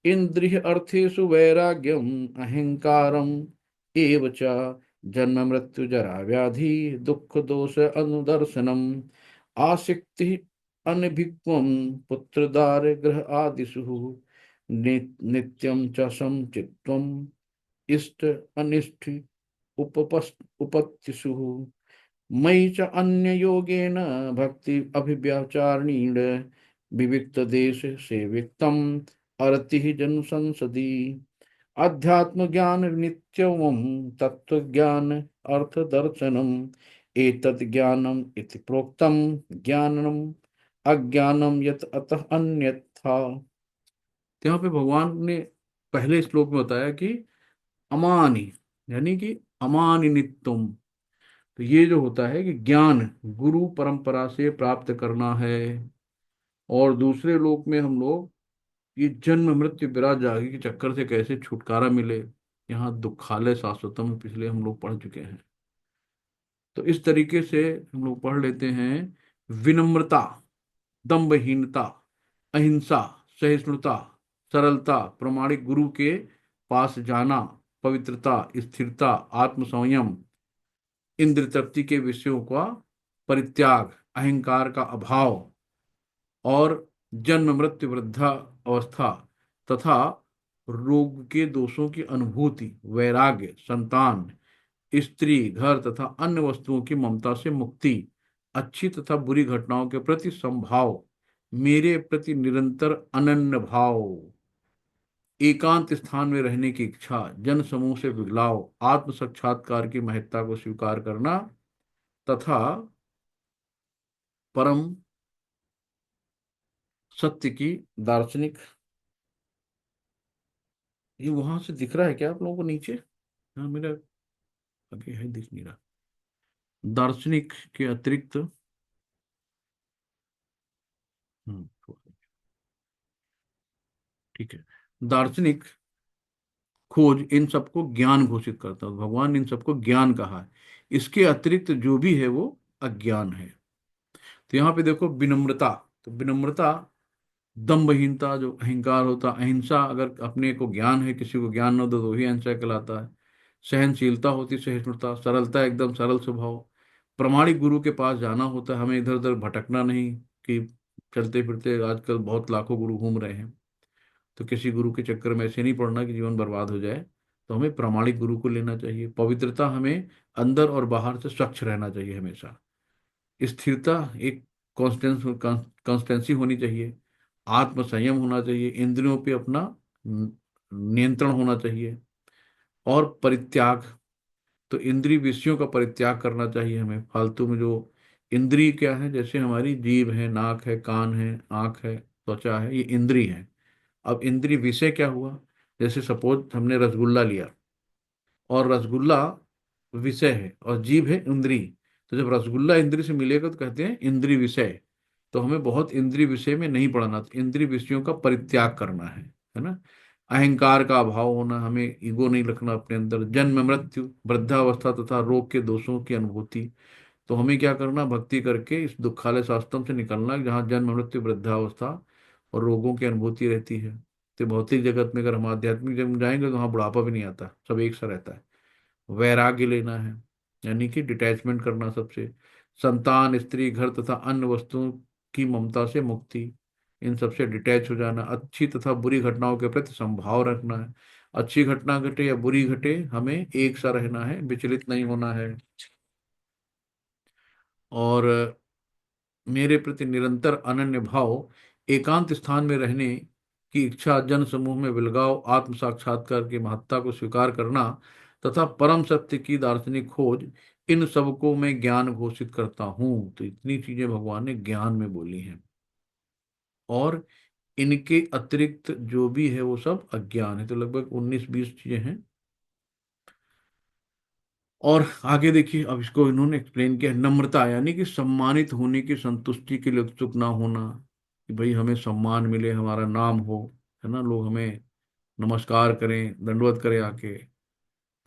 इंद्रिय अर्थेषु वैराग्यम, अहंकारम एव च, जन्म मृत्यु जरा व्याधि दुख दोष अनुदर्शनम, आसक्ति अनभिक्वम, पुत्र दार ग्रह आदिषु, नित्यम च समचित्वम, इष्ट अनिष्ट उपपत्तिषु, मयि च अन्य योगेन भक्ति अभिव्याचारणीण, विविक्त देश सेवितम अरति जन संसदी, अध्यात्म ज्ञान नित्यवम, तत्व ज्ञान अर्थ दर्शनम, एतत् ज्ञानम इति प्रोक्तम, ज्ञानम अज्ञानम यत अतः अन्यथा। तो यहाँ पे भगवान ने पहले श्लोक में बताया कि अमानी, यानी कि अमानिनित्वम। तो ये जो होता है कि ज्ञान गुरु परंपरा से प्राप्त करना है, और दूसरे लोक में हम लोग ये जन्म मृत्यु विराज जागी के चक्कर से कैसे छुटकारा मिले, यहाँ दुखालय शाश्वतम पिछले हम लोग पढ़ चुके हैं। तो इस तरीके से हम लोग पढ़ लेते हैं। विनम्रता, दंभहीनता, अहिंसा, सहिष्णुता, सरलता, प्रमाणिक गुरु के पास जाना, पवित्रता, स्थिरता, आत्म संयम, इंद्र तृप्ति के विषयों का परित्याग, अहंकार का अभाव, और जन्म मृत्यु वृद्धा अवस्था तथा रोग के दोषों की अनुभूति, वैराग्य, संतान, स्त्री, घर तथा अन्य वस्तुओं की ममता से मुक्ति, अच्छी तथा बुरी घटनाओं के प्रति संभाव, मेरे प्रति निरंतर अनन्य भाव, एकांत स्थान में रहने की इच्छा, जन समूह से बिगलाव, आत्म साक्षात्कार की महत्ता को स्वीकार करना, तथा परम सत्य की दार्शनिक, ये वहां से दिख रहा है क्या आप लोगों को नीचे? हाँ, मेरा आगे है, दिख नहीं रहा। दार्शनिक के अतिरिक्त, ठीक है, दार्शनिक खोज इन सबको ज्ञान घोषित करता है, भगवान ने इन सबको ज्ञान कहा है। इसके अतिरिक्त जो भी है वो अज्ञान है। तो यहाँ पे देखो विनम्रता, तो विनम्रता, दम्भहीनता जो अहंकार होता, अहिंसा अगर अपने को ज्ञान है, किसी को ज्ञान न दो तो भी अहिंसा कहलाता है। सहनशीलता होती, सहिष्णुता, सरलता, एकदम सरल स्वभाव। प्रामाणिक गुरु के पास जाना होता है, हमें इधर उधर भटकना नहीं कि चलते फिरते आजकल बहुत लाखों गुरु घूम रहे हैं, तो किसी गुरु के चक्कर में ऐसे नहीं पड़ना कि जीवन बर्बाद हो जाए। तो हमें प्रामाणिक गुरु को लेना चाहिए। पवित्रता, हमें अंदर और बाहर से स्वच्छ रहना चाहिए हमेशा। स्थिरता, एक कॉन्स्टेंस कॉन्स्टेंसी होनी चाहिए। आत्म संयम होना चाहिए, इंद्रियों पे अपना नियंत्रण होना चाहिए। और परित्याग, तो इंद्रिय विषयों का परित्याग करना चाहिए हमें। फालतू में जो इंद्रिय क्या है, जैसे हमारी जीभ है, नाक है, कान है, आंख है, त्वचा है, ये इंद्रिय है। अब इंद्रिय विषय क्या हुआ, जैसे सपोज हमने रसगुल्ला लिया, और रसगुल्ला विषय है और जीभ है इंद्रिय। तो जब रसगुल्ला इंद्रिय से मिलेगा तो कहते हैं इंद्रिय विषय। तो हमें बहुत इंद्रिय विषय में नहीं पड़ना, तो इंद्रिय विषयों का परित्याग करना है ना। अहंकार का अभाव होना, हमें ईगो नहीं रखना अपने अंदर। जन्म मृत्यु वृद्धावस्था तथा रोग के दोषों की अनुभूति, तो हमें क्या करना, भक्ति करके इस दुखालय शास्त्रम से निकलना, जहाँ जन्म मृत्यु वृद्धावस्था और रोगों की अनुभूति रहती है। तो भौतिक जगत में अगर हम आध्यात्मिक जगत में जाएंगे तो वहाँ बुढ़ापा भी नहीं आता, सब एक सा रहता है। वैराग्य लेना है, यानी कि डिटैचमेंट करना सबसे। संतान, स्त्री, घर तथा अन्य वस्तुओं की ममता से मुक्ति, इन सबसे डिटैच हो जाना। अच्छी तथा बुरी घटनाओं के प्रति संभाव रखना है। अच्छी घटना घटे या बुरी घटे, हमें एक सा रहना है, विचलित नहीं होना है। और मेरे प्रति निरंतर अनन्य भाव, एकांत स्थान में रहने की इच्छा, जन समूह में विलगाव, आत्म साक्षात्कार की महत्ता को स्वीकार करना तथा परम सत्य की दार्शनिक खोज, इन सबको मैं ज्ञान घोषित करता हूं। तो इतनी चीजें भगवान ने ज्ञान में बोली हैं। और इनके अतिरिक्त जो भी है वो सब अज्ञान है। तो लगभग 19-20 चीजें हैं। और आगे देखिए, अब इसको इन्होंने एक्सप्लेन किया। नम्रता, यानी कि सम्मानित होने की संतुष्टि के लिए उत्सुक ना होना, कि भाई हमें सम्मान मिले, हमारा नाम हो, है ना, लोग हमें नमस्कार करें, दंडवत करें आके।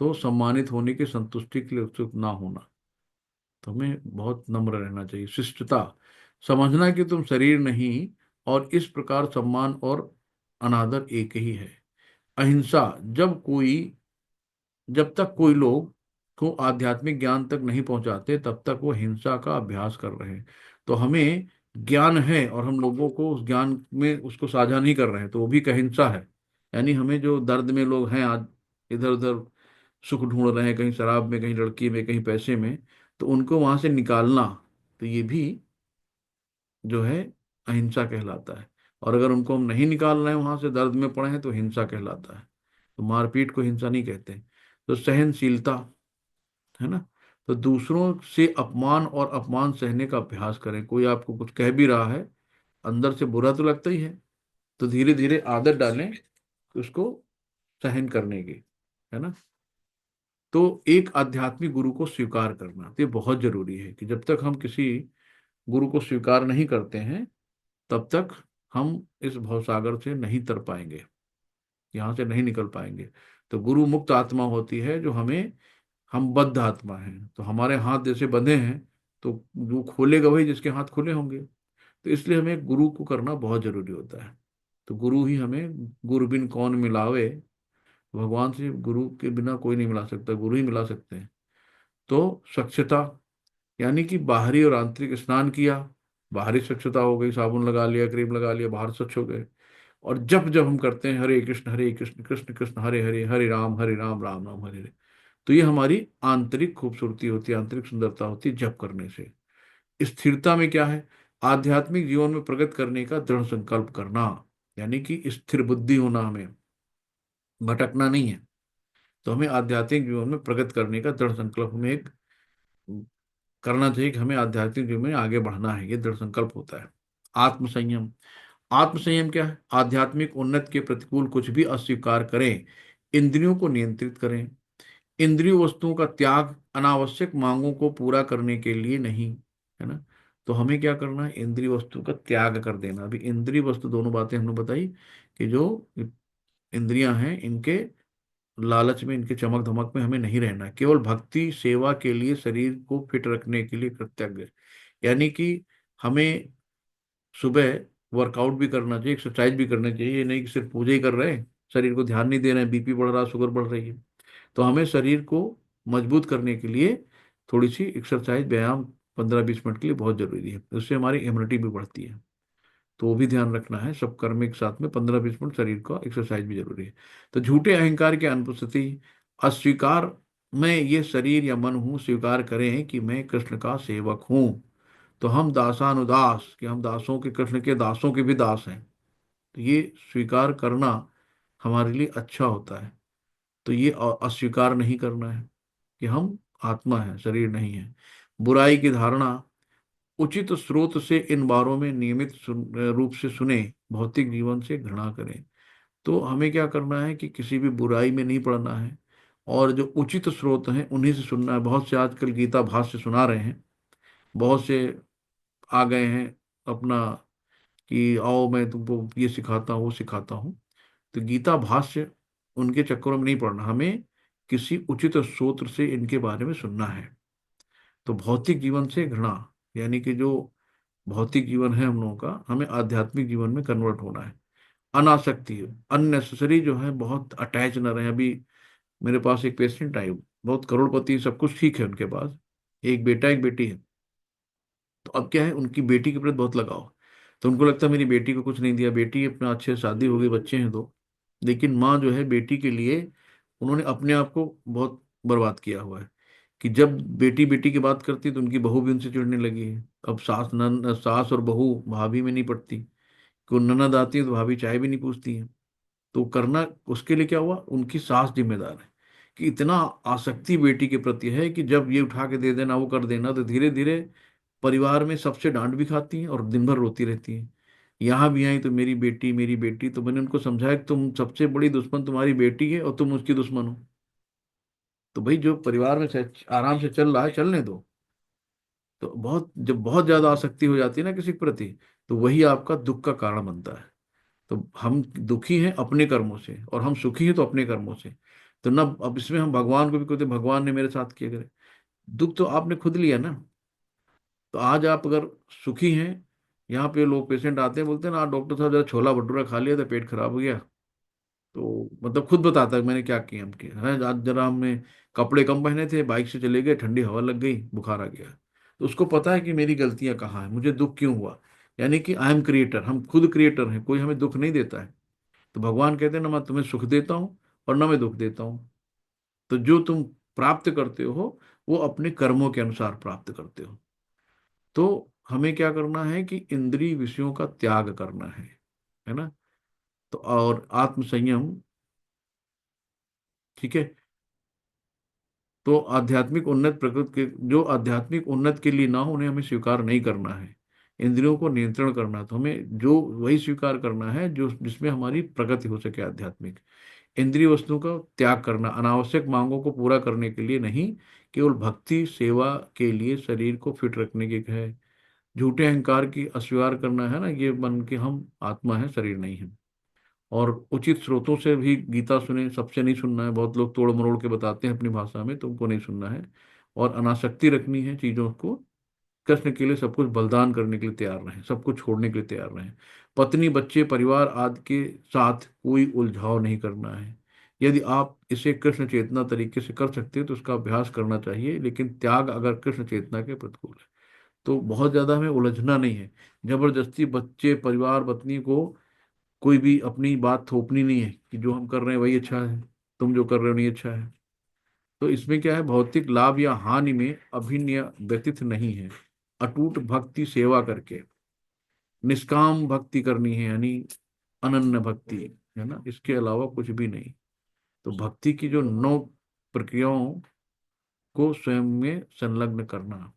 तो सम्मानित होने की संतुष्टि के लिए उत्सुक ना होना, तो हमें बहुत नम्र रहना चाहिए। शिष्टता, समझना कि तुम शरीर नहीं, और इस प्रकार सम्मान और अनादर एक ही है। अहिंसा, जब तक कोई लोग को आध्यात्मिक ज्ञान तक नहीं पहुंचाते तब तक वो हिंसा का अभ्यास कर रहे हैं। तो हमें ज्ञान है और हम लोगों को उस ज्ञान में उसको साझा नहीं कर रहे हैं, तो वो भी एक अहिंसा है। यानी हमें, जो दर्द में लोग हैं आज, इधर उधर सुख ढूंढ रहे हैं, कहीं शराब में, कहीं लड़की में, कहीं पैसे में, तो उनको वहां से निकालना, तो ये भी जो है अहिंसा कहलाता है। और अगर उनको हम नहीं निकाल रहे हैं वहां से, दर्द में पड़े हैं, तो हिंसा कहलाता है। तो मारपीट को हिंसा नहीं कहते। तो सहनशीलता, है ना, तो दूसरों से अपमान और अपमान सहने का अभ्यास करें। कोई आपको कुछ कह भी रहा है, अंदर से बुरा तो लगता ही है, तो धीरे धीरे आदत डालें उसको सहन करने की, है ना। तो एक आध्यात्मिक गुरु को स्वीकार करना, तो ये बहुत जरूरी है कि जब तक हम किसी गुरु को स्वीकार नहीं करते हैं, तब तक हम इस भवसागर से नहीं तर पाएंगे, यहाँ से नहीं निकल पाएंगे। तो गुरु मुक्त आत्मा होती है जो हमें, हम बद्ध आत्मा हैं, तो हमारे हाथ जैसे बंधे हैं, तो जो खोलेगा वही जिसके हाथ खुले होंगे। तो इसलिए हमें गुरु को करना बहुत जरूरी होता है। तो गुरु ही हमें, गुरु बिन कौन मिलावे, भगवान से गुरु के बिना कोई नहीं मिला सकता, गुरु ही मिला सकते हैं। तो स्वच्छता, यानी कि बाहरी और आंतरिक स्नान किया, बाहरी स्वच्छता हो गई, साबुन लगा लिया, क्रीम लगा लिया, बाहर स्वच्छ हो गए। और जब जब हम करते हैं हरे कृष्ण कृष्ण कृष्ण हरे हरे, हरे राम राम राम हरे हरे, तो ये हमारी आंतरिक खूबसूरती होती है, आंतरिक सुंदरता होती है जप करने से। स्थिरता में क्या है, आध्यात्मिक जीवन में प्रगति करने का दृढ़ संकल्प करना, यानी कि स्थिर बुद्धि होना, हमें भटकना नहीं है। तो हमें आध्यात्मिक जीवन में प्रगति करने का दृढ़ संकल्प हमें एक करना चाहिए कि हमें आध्यात्मिक जीवन में आगे बढ़ना है, ये दृढ़ संकल्प होता है। आत्म संयम, आत्म संयम क्या है? आध्यात्मिक उन्नति के प्रतिकूल कुछ भी अस्वीकार करें, इंद्रियों को नियंत्रित करें। इंद्रिय वस्तुओं का त्याग अनावश्यक मांगों को पूरा करने के लिए नहीं, है ना। तो हमें क्या करना है? इंद्रिय वस्तु का त्याग कर देना। अभी इंद्रिय वस्तु दोनों बातें हमने बताई कि जो इंद्रियां हैं इनके लालच में, इनके चमक धमक में हमें नहीं रहना है। केवल भक्ति सेवा के लिए, शरीर को फिट रखने के लिए कृतज्ञ, यानी कि हमें सुबह वर्कआउट भी करना चाहिए, एक्सरसाइज भी करना चाहिए। ये नहीं कि सिर्फ पूजा ही कर रहे हैं, शरीर को ध्यान नहीं दे रहे हैं, बीपी बढ़ रहा है, शुगर बढ़ रही है। तो हमें शरीर को मजबूत करने के लिए थोड़ी सी एक्सरसाइज, व्यायाम 15-20 मिनट के लिए बहुत जरूरी है। उससे हमारी इम्यूनिटी भी बढ़ती है। तो वो भी ध्यान रखना है। सब कर्म के साथ में 15-20 मिनट शरीर का एक्सरसाइज भी जरूरी है। तो झूठे अहंकार की अनुपस्थिति, अस्वीकार, मैं ये शरीर या मन हूं, स्वीकार करें कि मैं कृष्ण का सेवक हूं। तो हम दासानुदास, कि हम दासों के, कृष्ण के दासों के भी दास हैं। तो ये स्वीकार करना हमारे लिए अच्छा होता है। तो ये अस्वीकार नहीं करना है कि हम आत्मा है, शरीर नहीं है। बुराई की धारणा, उचित स्रोत से इन बारों में नियमित रूप से सुने, भौतिक जीवन से घृणा करें। तो हमें क्या करना है कि किसी भी बुराई में नहीं पड़ना है, और जो उचित स्रोत हैं उन्हीं से सुनना है। बहुत से आजकल गीता भाष्य सुना रहे हैं, बहुत से आ गए हैं अपना, कि आओ मैं तुमको ये सिखाता हूँ वो सिखाता हूँ। तो गीता भाष्य उनके चक्करों में नहीं पड़ना, हमें किसी उचित स्रोत से इनके बारे में सुनना है। तो भौतिक जीवन से घृणा, यानी कि जो भौतिक जीवन है हम लोगों का, हमें आध्यात्मिक जीवन में कन्वर्ट होना है। अनासक्ति, अननेसेसरी जो है बहुत अटैच न रहे। अभी मेरे पास एक पेशेंट आई, बहुत करोड़पति, सब कुछ ठीक है उनके पास, एक बेटा एक बेटी है। तो अब क्या है, उनकी बेटी के प्रति बहुत लगाव। तो उनको लगता है मेरी बेटी को कुछ नहीं दिया, बेटी अपना अच्छे से शादी हो गई, बच्चे हैं दो। लेकिन माँ जो है बेटी के लिए, उन्होंने अपने आप को बहुत बर्बाद किया हुआ है। कि जब बेटी बेटी की बात करती है तो उनकी बहू भी उनसे चिढ़ने लगी है। अब सास और बहू भाभी में नहीं पड़ती, कि ननद आती है तो भाभी चाय भी नहीं पूछती है। तो करना उसके लिए क्या हुआ, उनकी सास जिम्मेदार है। कि इतना आसक्ति बेटी के प्रति है कि जब ये उठा के दे देना, वो कर देना, तो धीरे धीरे परिवार में सबसे डांट भी खाती हैं और दिन भर रोती रहती हैं। यहाँ भी आई तो मेरी बेटी मेरी बेटी। तो मैंने उनको समझाया कि तुम सबसे बड़ी दुश्मन तुम्हारी बेटी है और तुम उसकी दुश्मन हो। तो भाई जो परिवार में आराम से चल रहा है चलने दो। तो बहुत, जब बहुत ज्यादा आसक्ति हो जाती है ना किसी के प्रति, तो वही आपका दुख का कारण बनता है। तो हम दुखी हैं अपने कर्मों से, और हम सुखी हैं तो अपने कर्मों से। तो ना, अब इसमें हम भगवान को भी कहते भगवान ने मेरे साथ किया करे, दुख तो आपने खुद लिया ना। तो आज आप अगर सुखी हैं, यहाँ पे लोग पेशेंट आते हैं बोलते हैं ना डॉक्टर साहब जरा छोला भटूरा खा लिया था पेट खराब हो गया। तो मतलब खुद बताता है मैंने क्या किया, हम किया है, आज जरा हमने कपड़े कम पहने थे, बाइक से चले गए, ठंडी हवा लग गई, बुखार आ गया। तो उसको पता है कि मेरी गलतियां कहाँ हैं, मुझे दुख क्यों हुआ। यानी कि आई एम क्रिएटर, हम खुद क्रिएटर हैं, कोई हमें दुख नहीं देता है। तो भगवान कहते हैं ना, मैं तुम्हें सुख देता हूँ और ना मैं दुख देता हूँ। तो जो तुम प्राप्त करते हो वो अपने कर्मों के अनुसार प्राप्त करते हो। तो हमें क्या करना है कि इंद्रिय विषयों का त्याग करना है ना। तो और आत्म संयम, ठीक है। तो आध्यात्मिक उन्नत प्रकृति के, जो आध्यात्मिक उन्नत के लिए ना हो उन्हें हमें स्वीकार नहीं करना है। इंद्रियों को नियंत्रण करना है, तो हमें जो वही स्वीकार करना है जो जिसमें हमारी प्रगति हो सके आध्यात्मिक। इंद्रिय वस्तुओं का त्याग करना अनावश्यक मांगों को पूरा करने के लिए नहीं, केवल भक्ति सेवा के लिए, शरीर को फिट रखने के है। झूठे अहंकार की अस्वीकार करना है ना, ये मन के हम आत्मा है, शरीर नहीं है। और उचित स्रोतों से भी गीता सुने, सबसे नहीं सुनना है। बहुत लोग तोड़ मरोड़ के बताते हैं अपनी भाषा में, तुमको नहीं सुनना है। और अनासक्ति रखनी है चीजों को, कृष्ण के लिए सब कुछ बलिदान करने के लिए तैयार रहें, सब कुछ छोड़ने के लिए तैयार रहें। पत्नी बच्चे परिवार आदि के साथ कोई उलझाव नहीं करना है। यदि आप इसे कृष्ण चेतना तरीके से कर सकते हैं तो उसका अभ्यास करना चाहिए, लेकिन त्याग अगर कृष्ण चेतना के प्रतिकूल है तो बहुत ज्यादा हमें उलझना नहीं है। जबरदस्ती बच्चे परिवार पत्नी को कोई भी अपनी बात थोपनी नहीं है कि जो हम कर रहे हैं वही अच्छा है, तुम जो कर रहे हो नहीं अच्छा है। तो इसमें क्या है, भौतिक लाभ या हानि में अभिनय व्यतीत नहीं है। अटूट भक्ति सेवा करके निष्काम भक्ति करनी है, यानी अनन्य भक्ति, है ना, इसके अलावा कुछ भी नहीं। तो भक्ति की जो 9 प्रक्रियाओं को स्वयं में संलग्न करना,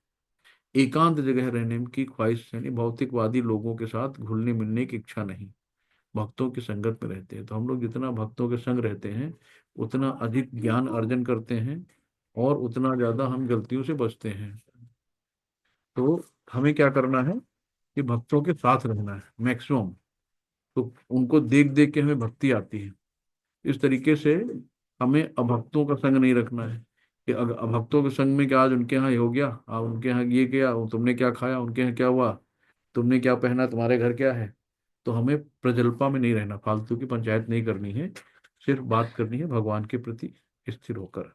एकांत जगह रहने की ख्वाहिश, यानी भौतिकवादी लोगों के साथ घुलने मिलने की इच्छा नहीं, भक्तों की संगत में रहते हैं। तो हम लोग जितना भक्तों के संग रहते हैं उतना अधिक ज्ञान अर्जन करते हैं और उतना ज्यादा हम गलतियों से बचते हैं। तो हमें क्या करना है कि भक्तों के साथ रहना है मैक्सिमम। तो उनको देख देख के हमें भक्ति आती है। इस तरीके से हमें अभक्तों का संग नहीं रखना है कि अभक्तों के संग में क्या आज उनके यहाँ ये हो गया, उनके यहाँ ये किया, तुमने क्या खाया, उनके यहाँ क्या हुआ, तुमने क्या पहना, तुम्हारे घर क्या है। तो हमें प्रजल्पा में नहीं रहना, फालतू की पंचायत नहीं करनी है, सिर्फ बात करनी है भगवान के प्रति स्थिर होकर।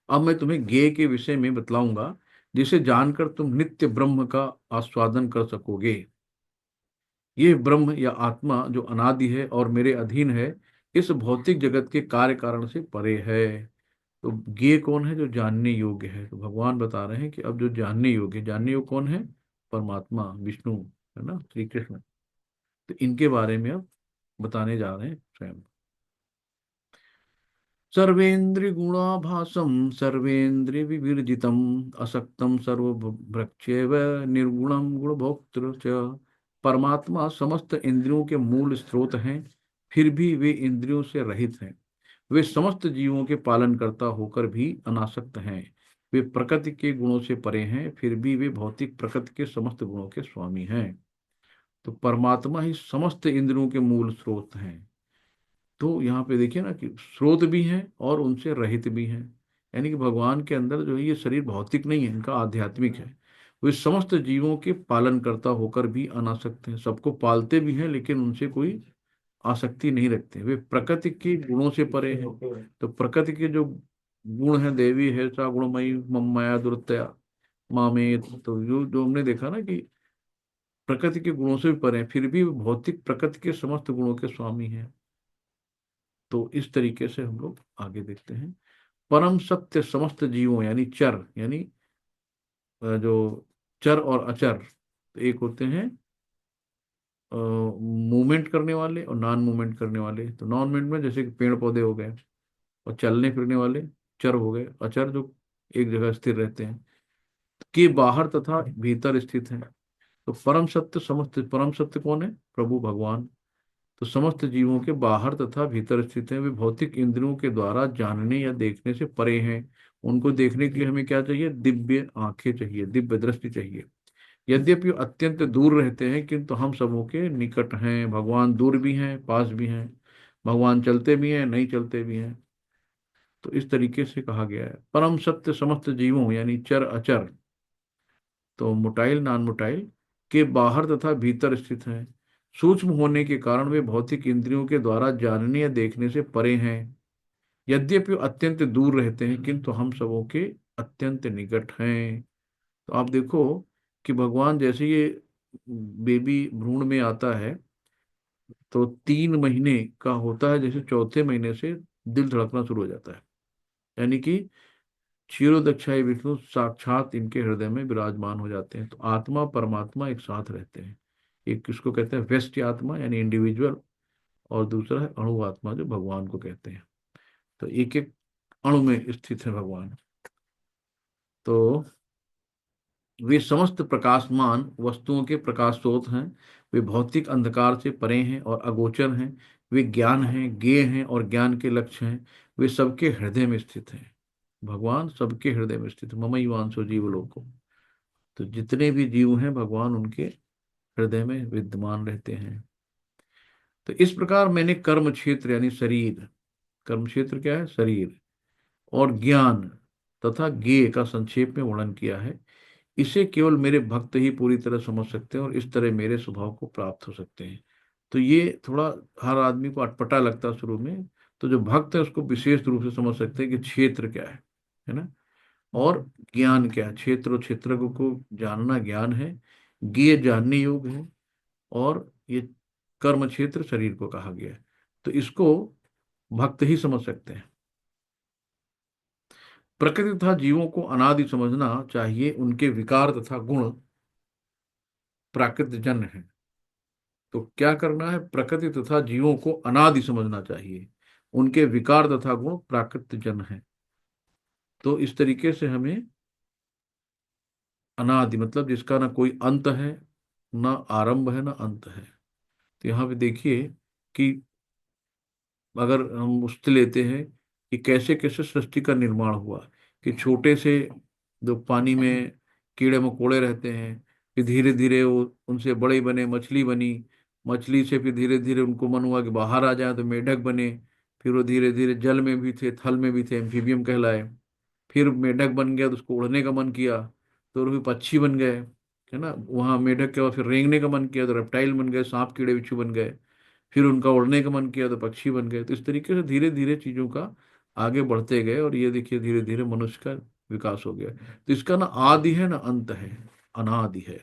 अब मैं तुम्हें ज्ञेय के विषय में बतलाऊंगा, जिसे जानकर तुम नित्य ब्रह्म का आस्वादन कर सकोगे। ये ब्रह्म या आत्मा जो अनादि है और मेरे अधीन है, इस भौतिक जगत के कार्य कारण से परे है। तो ज्ञेय कौन है? जो जानने योग्य है। तो भगवान बता रहे हैं कि अब जो जानने योग्य, जानने योग्य कौन है? परमात्मा, विष्णु, है ना, श्री कृष्ण। तो इनके बारे में अब बताने जा रहे हैं स्वयं। सर्वेन्द्रिय गुणाभासम सर्वेन्द्रिय विवर्जितम असक्तम सर्वभ्रक्ष्यैव निर्गुणम गुणभोक्तृ च। परमात्मा समस्त इंद्रियों के मूल स्रोत हैं, फिर भी वे इंद्रियों से रहित हैं। वे समस्त जीवों के पालन करता होकर भी अनासक्त हैं। वे प्रकृति के गुणों से परे हैं, फिर भी वे भौतिक प्रकृति के समस्त गुणों के स्वामी हैं। तो परमात्मा ही समस्त इंद्रियों के मूल स्रोत हैं। तो यहाँ पे देखिए ना कि स्रोत भी हैं और उनसे रहित भी हैं। यानी कि भगवान के अंदर जो है ये शरीर भौतिक नहीं है, इनका आध्यात्मिक है। वे समस्त जीवों के पालन करता होकर भी अनासक्त हैं, सबको पालते भी हैं लेकिन उनसे कोई आसक्ति नहीं रखते। वे प्रकृति के गुणों से परे हैं। तो प्रकृति के जो गुण है, देवी है सा गुणमयी मम माया दुरतया मामेत। तो जो हमने देखा ना कि प्रकृति के गुणों से भी परे हैं, फिर भी भौतिक प्रकृति के समस्त गुणों के स्वामी हैं। तो इस तरीके से हम लोग आगे देखते हैं। परम सत्य समस्त जीवों, यानी चर, यानी जो चर और अचर, तो एक होते हैं मूवमेंट करने वाले और नॉन मूवमेंट करने वाले। तो नॉन मूवमेंट में जैसे कि पेड़ पौधे हो गए, और चलने फिरने वाले चर हो गए। अचर जो एक जगह स्थिर रहते हैं, के बाहर तथा भीतर स्थित हैं। तो परम सत्य समस्त, परम सत्य कौन है? प्रभु भगवान। तो समस्त जीवों के बाहर तथा भीतर स्थित हैं। वे भौतिक इंद्रियों के द्वारा जानने या देखने से परे हैं। उनको देखने के लिए हमें क्या चाहिए? दिव्य आंखें चाहिए, दिव्य दृष्टि चाहिए। यद्यपि वे अत्यंत दूर रहते हैं किंतु हम सबों के निकट हैं। भगवान दूर भी हैं, पास भी हैं। भगवान चलते भी हैं, नहीं चलते भी हैं। तो इस तरीके से कहा गया है परम सत्य समस्त जीवों, यानी चर अचर, तो मोटाइल नॉन मोटाइल के बाहर तथा भीतर स्थित हैं। सूक्ष्म होने के कारण वे भौतिक इंद्रियों के द्वारा जानने या देखने से परे हैं। यद्यपि वे अत्यंत दूर रहते हैं किंतु हम सबों के अत्यंत निकट हैं। तो आप देखो कि भगवान जैसे ये बेबी भ्रूण में आता है तो 3 महीने का होता है, जैसे चौथे महीने से दिल धड़कना शुरू हो जाता है। यानी कि क्षीरोदक्षाई विष्णु साक्षात इनके हृदय में विराजमान हो जाते हैं। तो आत्मा परमात्मा एक साथ रहते हैं। एक किसको कहते हैं? व्यष्टि आत्मा, यानी इंडिविजुअल। और दूसरा है अणु आत्मा, जो भगवान को कहते हैं। तो एक एक अणु में स्थित है भगवान। तो वे समस्त प्रकाशमान वस्तुओं के प्रकाश स्रोत हैं। वे भौतिक अंधकार से परे हैं और अगोचर हैं। वे ज्ञान हैं, ज्ञेय हैं और ज्ञान के लक्ष्य हैं। वे सबके हृदय में स्थित हैं। भगवान सबके हृदय में स्थित। ममैवांसो जीवलोको। तो जितने भी जीव हैं भगवान उनके हृदय में विद्यमान रहते हैं। तो इस प्रकार मैंने कर्म क्षेत्र यानी शरीर, कर्म क्षेत्र क्या है? शरीर, और ज्ञान तथा ज्ञेय का संक्षेप में वर्णन किया है। इसे केवल मेरे भक्त ही पूरी तरह समझ सकते हैं और इस तरह मेरे स्वभाव को प्राप्त हो सकते हैं। तो ये थोड़ा हर आदमी को अटपटा लगता है शुरू में। तो जो भक्त है उसको विशेष रूप से समझ सकते हैं कि क्षेत्र क्या है ना, और ज्ञान क्या है। क्षेत्र और क्षेत्र को जानना ज्ञान है, ज्ञेय जानने योग्य है, और ये कर्म क्षेत्र शरीर को कहा गया है। तो इसको भक्त ही समझ सकते हैं। प्रकृति तथा जीवों को अनादि समझना चाहिए। उनके विकार तथा गुण प्राकृत जन्य है। तो क्या करना है? प्रकृति तथा जीवों को अनादि समझना चाहिए। उनके विकार तथा गुण प्राकृत जन्य है। तो इस तरीके से हमें अनादि मतलब जिसका ना कोई अंत है, ना आरंभ है, ना अंत है। तो यहाँ पे देखिए कि अगर हम उससे लेते हैं कि कैसे कैसे सृष्टि का निर्माण हुआ, कि छोटे से जो पानी में कीड़े मकोड़े रहते हैं, फिर धीरे धीरे वो उनसे बड़े बने, मछली बनी, मछली से फिर धीरे धीरे उनको मन हुआ कि बाहर आ जाए तो मेढक बने, फिर वो धीरे धीरे जल में भी थे, थल में भी थे, एम्फीबियम कहलाए। फिर मेढक बन गया तो उसको उड़ने का मन किया तो वो पक्षी बन गए, है ना। वहां मेढक के बाद फिर रेंगने का मन किया तो रेप्टाइल बन गए, सांप कीड़े बिच्छू बन गए। फिर उनका उड़ने का मन किया तो पक्षी बन गए। तो इस तरीके से धीरे धीरे चीजों का आगे बढ़ते गए, और ये देखिए धीरे धीरे मनुष्य का विकास हो गया। तो इसका ना आदि है ना अंत है, अनादि है।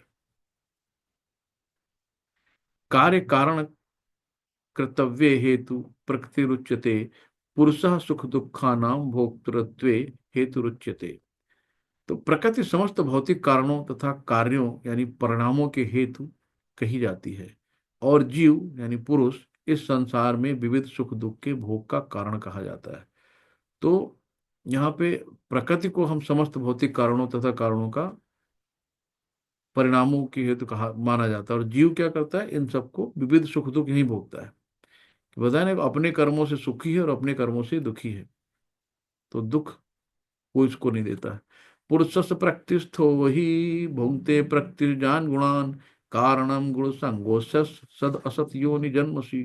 कार्य कारण कर्तव्य हेतु प्रकृति रुच्यते, पुरुषः सुख दुखानां भोक्तृत्वे हेतु रुच्यते। तो प्रकृति समस्त भौतिक कारणों तथा कार्यों यानी परिणामों के हेतु कही जाती है, और जीव यानी पुरुष इस संसार में विविध सुख दुख के भोग का कारण कहा जाता है। तो यहाँ पे प्रकृति को हम समस्त भौतिक कारणों तथा कारणों का परिणामों के हेतु कहा माना जाता है, और जीव क्या करता है, इन सबको विविध सुख दुख यही भोगता है। बताया ना, अपने कर्मों से सुखी है और अपने कर्मों से दुखी है, तो दुख वो इसको नहीं देता है। पुरुषस्य प्रकृतिस्थो वही भुंक्ते प्रकृतिजान गुणान, कारणम गुण संगोष्य सद असत योनि जन्मसी।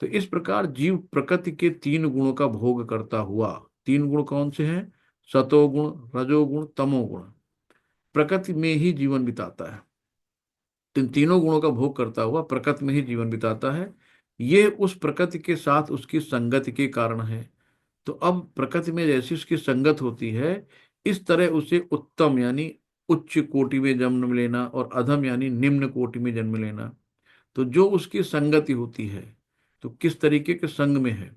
तो इस प्रकार जीव प्रकृति के तीन गुणों का भोग करता हुआ, तीन गुण कौन से हैं, सतोगुण, रजोगुण, तमोगुण, प्रकृति में ही जीवन बिताता है। इन तीनों गुणों का भोग करता हुआ प्रकृति में ही जीवन बिताता है। ये उस प्रकृति के साथ उसकी संगति के कारण है। तो अब प्रकृति में जैसी उसकी संगत होती है, इस तरह उसे उत्तम यानी उच्च कोटि में जन्म लेना, और अधम यानी निम्न कोटि में जन्म लेना। तो जो उसकी संगति होती है, तो किस तरीके के संग में है,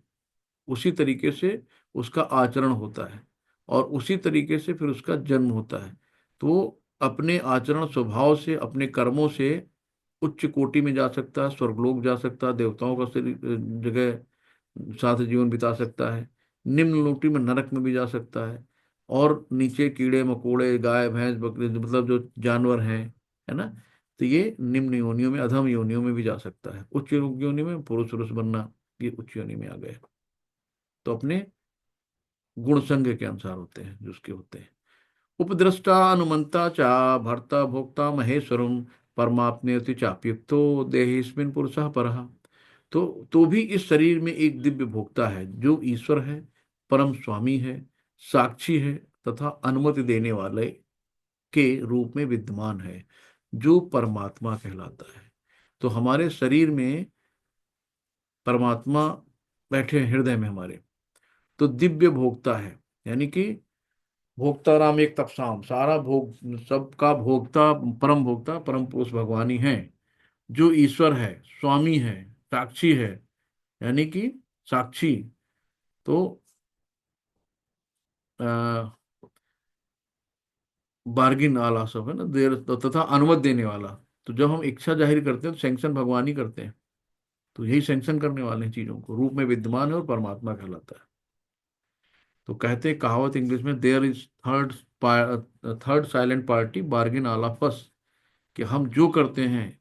उसी तरीके से उसका आचरण होता है, और उसी तरीके से फिर उसका जन्म होता है। तो वो अपने आचरण स्वभाव से, अपने कर्मों से उच्च कोटि में जा सकता है, स्वर्गलोक जा सकता है, देवताओं का जगह साथ जीवन बिता सकता है, निम्न लोटी में नरक में भी जा सकता है, और नीचे कीड़े मकोड़े, गाय भैंस बकरी मतलब जो जानवर हैं, है ना, तो ये निम्न योनियों में, अधम योनियों में भी जा सकता है। उच्च योनि में पुरुष पुरुष बनना, ये उच्च योनि में आ गए। तो अपने गुण संग के अनुसार होते हैं जो उसके होते हैं। उपद्रष्टा अनुमंता चा भर्ता भोक्ता महेश्वरम, परमात्मेति चाप्युक्तो देहिस्मिन् पुरुषः परः। तो भी इस शरीर में एक दिव्य भोक्ता है जो ईश्वर है, परम स्वामी है, साक्षी है, तथा अनुमति देने वाले के रूप में विद्यमान है, जो परमात्मा कहलाता है। तो हमारे शरीर में परमात्मा बैठे हैं हृदय में हमारे, तो दिव्य भोक्ता है, यानी कि भोक्ता राम एक तपसाम, सारा भोग सबका भोक्ता, परम भोक्ता परम पुरुष भगवान ही है, जो ईश्वर है, स्वामी है, साक्षी है, यानी कि साक्षी। तो बार्गिन आला सब है ना, देर तथा अनुमति देने वाला। तो जब हम इच्छा जाहिर करते हैं तो सैंक्शन भगवान ही करते हैं। तो यही सैंक्शन करने वाले हैं चीजों को, रूप में विद्यमान है और परमात्मा कहलाता है। तो कहते हैं कहावत इंग्लिश में, there is third silent party bargain all of us, कि हम जो करते हैं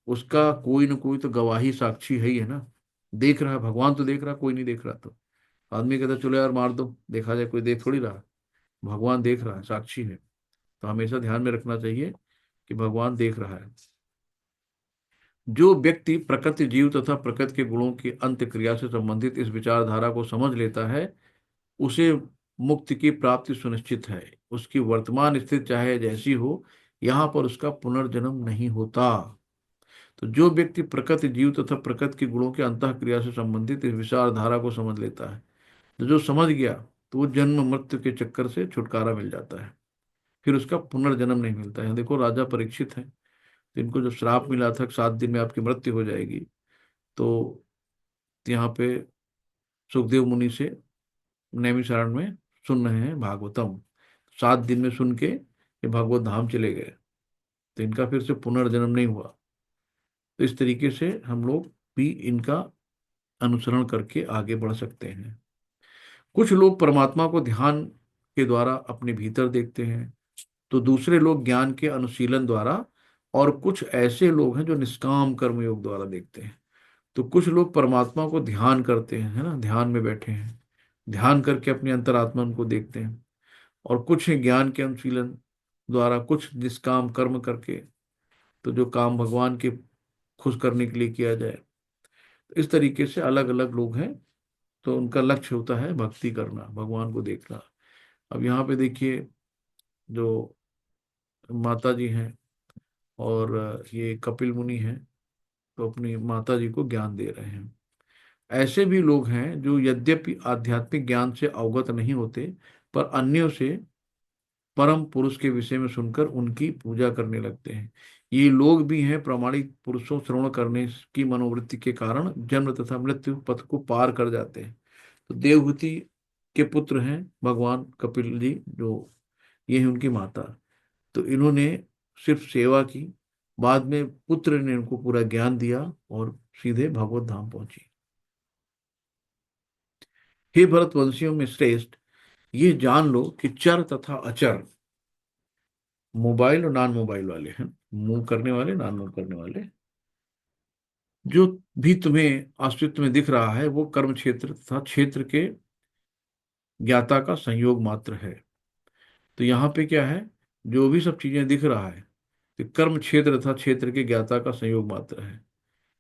उसका कोई ना कोई तो गवाही साक्षी है ही है ना। देख रहा है भगवान, तो देख रहा, कोई नहीं देख रहा तो आदमी कहता चलो यार मार दो, देखा जाए, कोई देख थोड़ी रहा। भगवान देख रहा है, साक्षी है। तो हमेशा ध्यान में रखना चाहिए कि भगवान देख रहा है। जो व्यक्ति प्रकृति जीव तथा प्रकृति के गुणों की अंत क्रिया से संबंधित इस विचारधारा को समझ लेता है, उसे मुक्ति की प्राप्ति सुनिश्चित है। उसकी वर्तमान स्थिति चाहे जैसी हो, यहाँ पर उसका पुनर्जन्म नहीं होता। तो जो व्यक्ति प्रकृति जीव तथा प्रकृति के गुणों के अंतः क्रिया से संबंधित इस विचारधारा को समझ लेता है, तो जो समझ गया, तो वो जन्म मृत्यु के चक्कर से छुटकारा मिल जाता है, फिर उसका पुनर्जन्म नहीं मिलता है। देखो राजा परीक्षित हैं, तो इनको जब श्राप मिला था कि 7 दिन में आपकी मृत्यु हो जाएगी, तो यहाँ पे सुखदेव मुनि से नैमिषारण्य में सुन रहे हैं भागवतम, 7 दिन में सुन के ये भागवत धाम चले गए, तो इनका फिर से पुनर्जन्म नहीं हुआ। तो इस तरीके से हम लोग भी इनका अनुसरण करके आगे बढ़ सकते हैं। कुछ लोग परमात्मा को ध्यान के द्वारा अपने भीतर देखते हैं, तो दूसरे लोग ज्ञान के अनुशीलन द्वारा, और कुछ ऐसे लोग हैं जो निष्काम कर्म योग द्वारा देखते हैं। तो कुछ लोग परमात्मा को ध्यान करते हैं, है ना, ध्यान में बैठे हैं, ध्यान करके अपनी अंतरात्मा उनको देखते हैं। और कुछ है ज्ञान के अनुशीलन द्वारा, कुछ निष्काम कर्म करके, तो जो काम भगवान के खुश करने के लिए किया जाए। तो इस तरीके से अलग अलग लोग हैं। तो उनका लक्ष्य होता है भक्ति करना, भगवान को देखना। अब यहाँ पे देखिए, जो माता जी हैं और ये कपिल मुनि हैं, तो अपनी माता जी को ज्ञान दे रहे हैं। ऐसे भी लोग हैं जो यद्यपि आध्यात्मिक ज्ञान से अवगत नहीं होते, पर अन्यों से परम पुरुष के विषय में सुनकर उनकी पूजा करने लगते हैं। ये लोग भी हैं प्रामाणिक पुरुषों श्रवण करने की मनोवृत्ति के कारण जन्म तथा मृत्यु पथ को पार कर जाते हैं। तो देवहूति के पुत्र हैं भगवान कपिल जी, जो ये है उनकी माता। तो इन्होंने सिर्फ सेवा की, बाद में पुत्र ने इनको पूरा ज्ञान दिया और सीधे भगवत धाम पहुंची। हे भरतवंशियों में श्रेष्ठ, ये जान लो कि चर तथा अचर, मोबाइल और नॉन मोबाइल वाले हैं, मूव करने वाले नॉन मूव करने वाले, जो भी तुम्हें अस्तित्व में दिख रहा है वो कर्म क्षेत्र तथा क्षेत्र के ज्ञाता का संयोग मात्र है। तो यहाँ पे क्या है, जो भी सब चीजें दिख रहा है, तो कर्म क्षेत्र तथा क्षेत्र के ज्ञाता का संयोग मात्र है।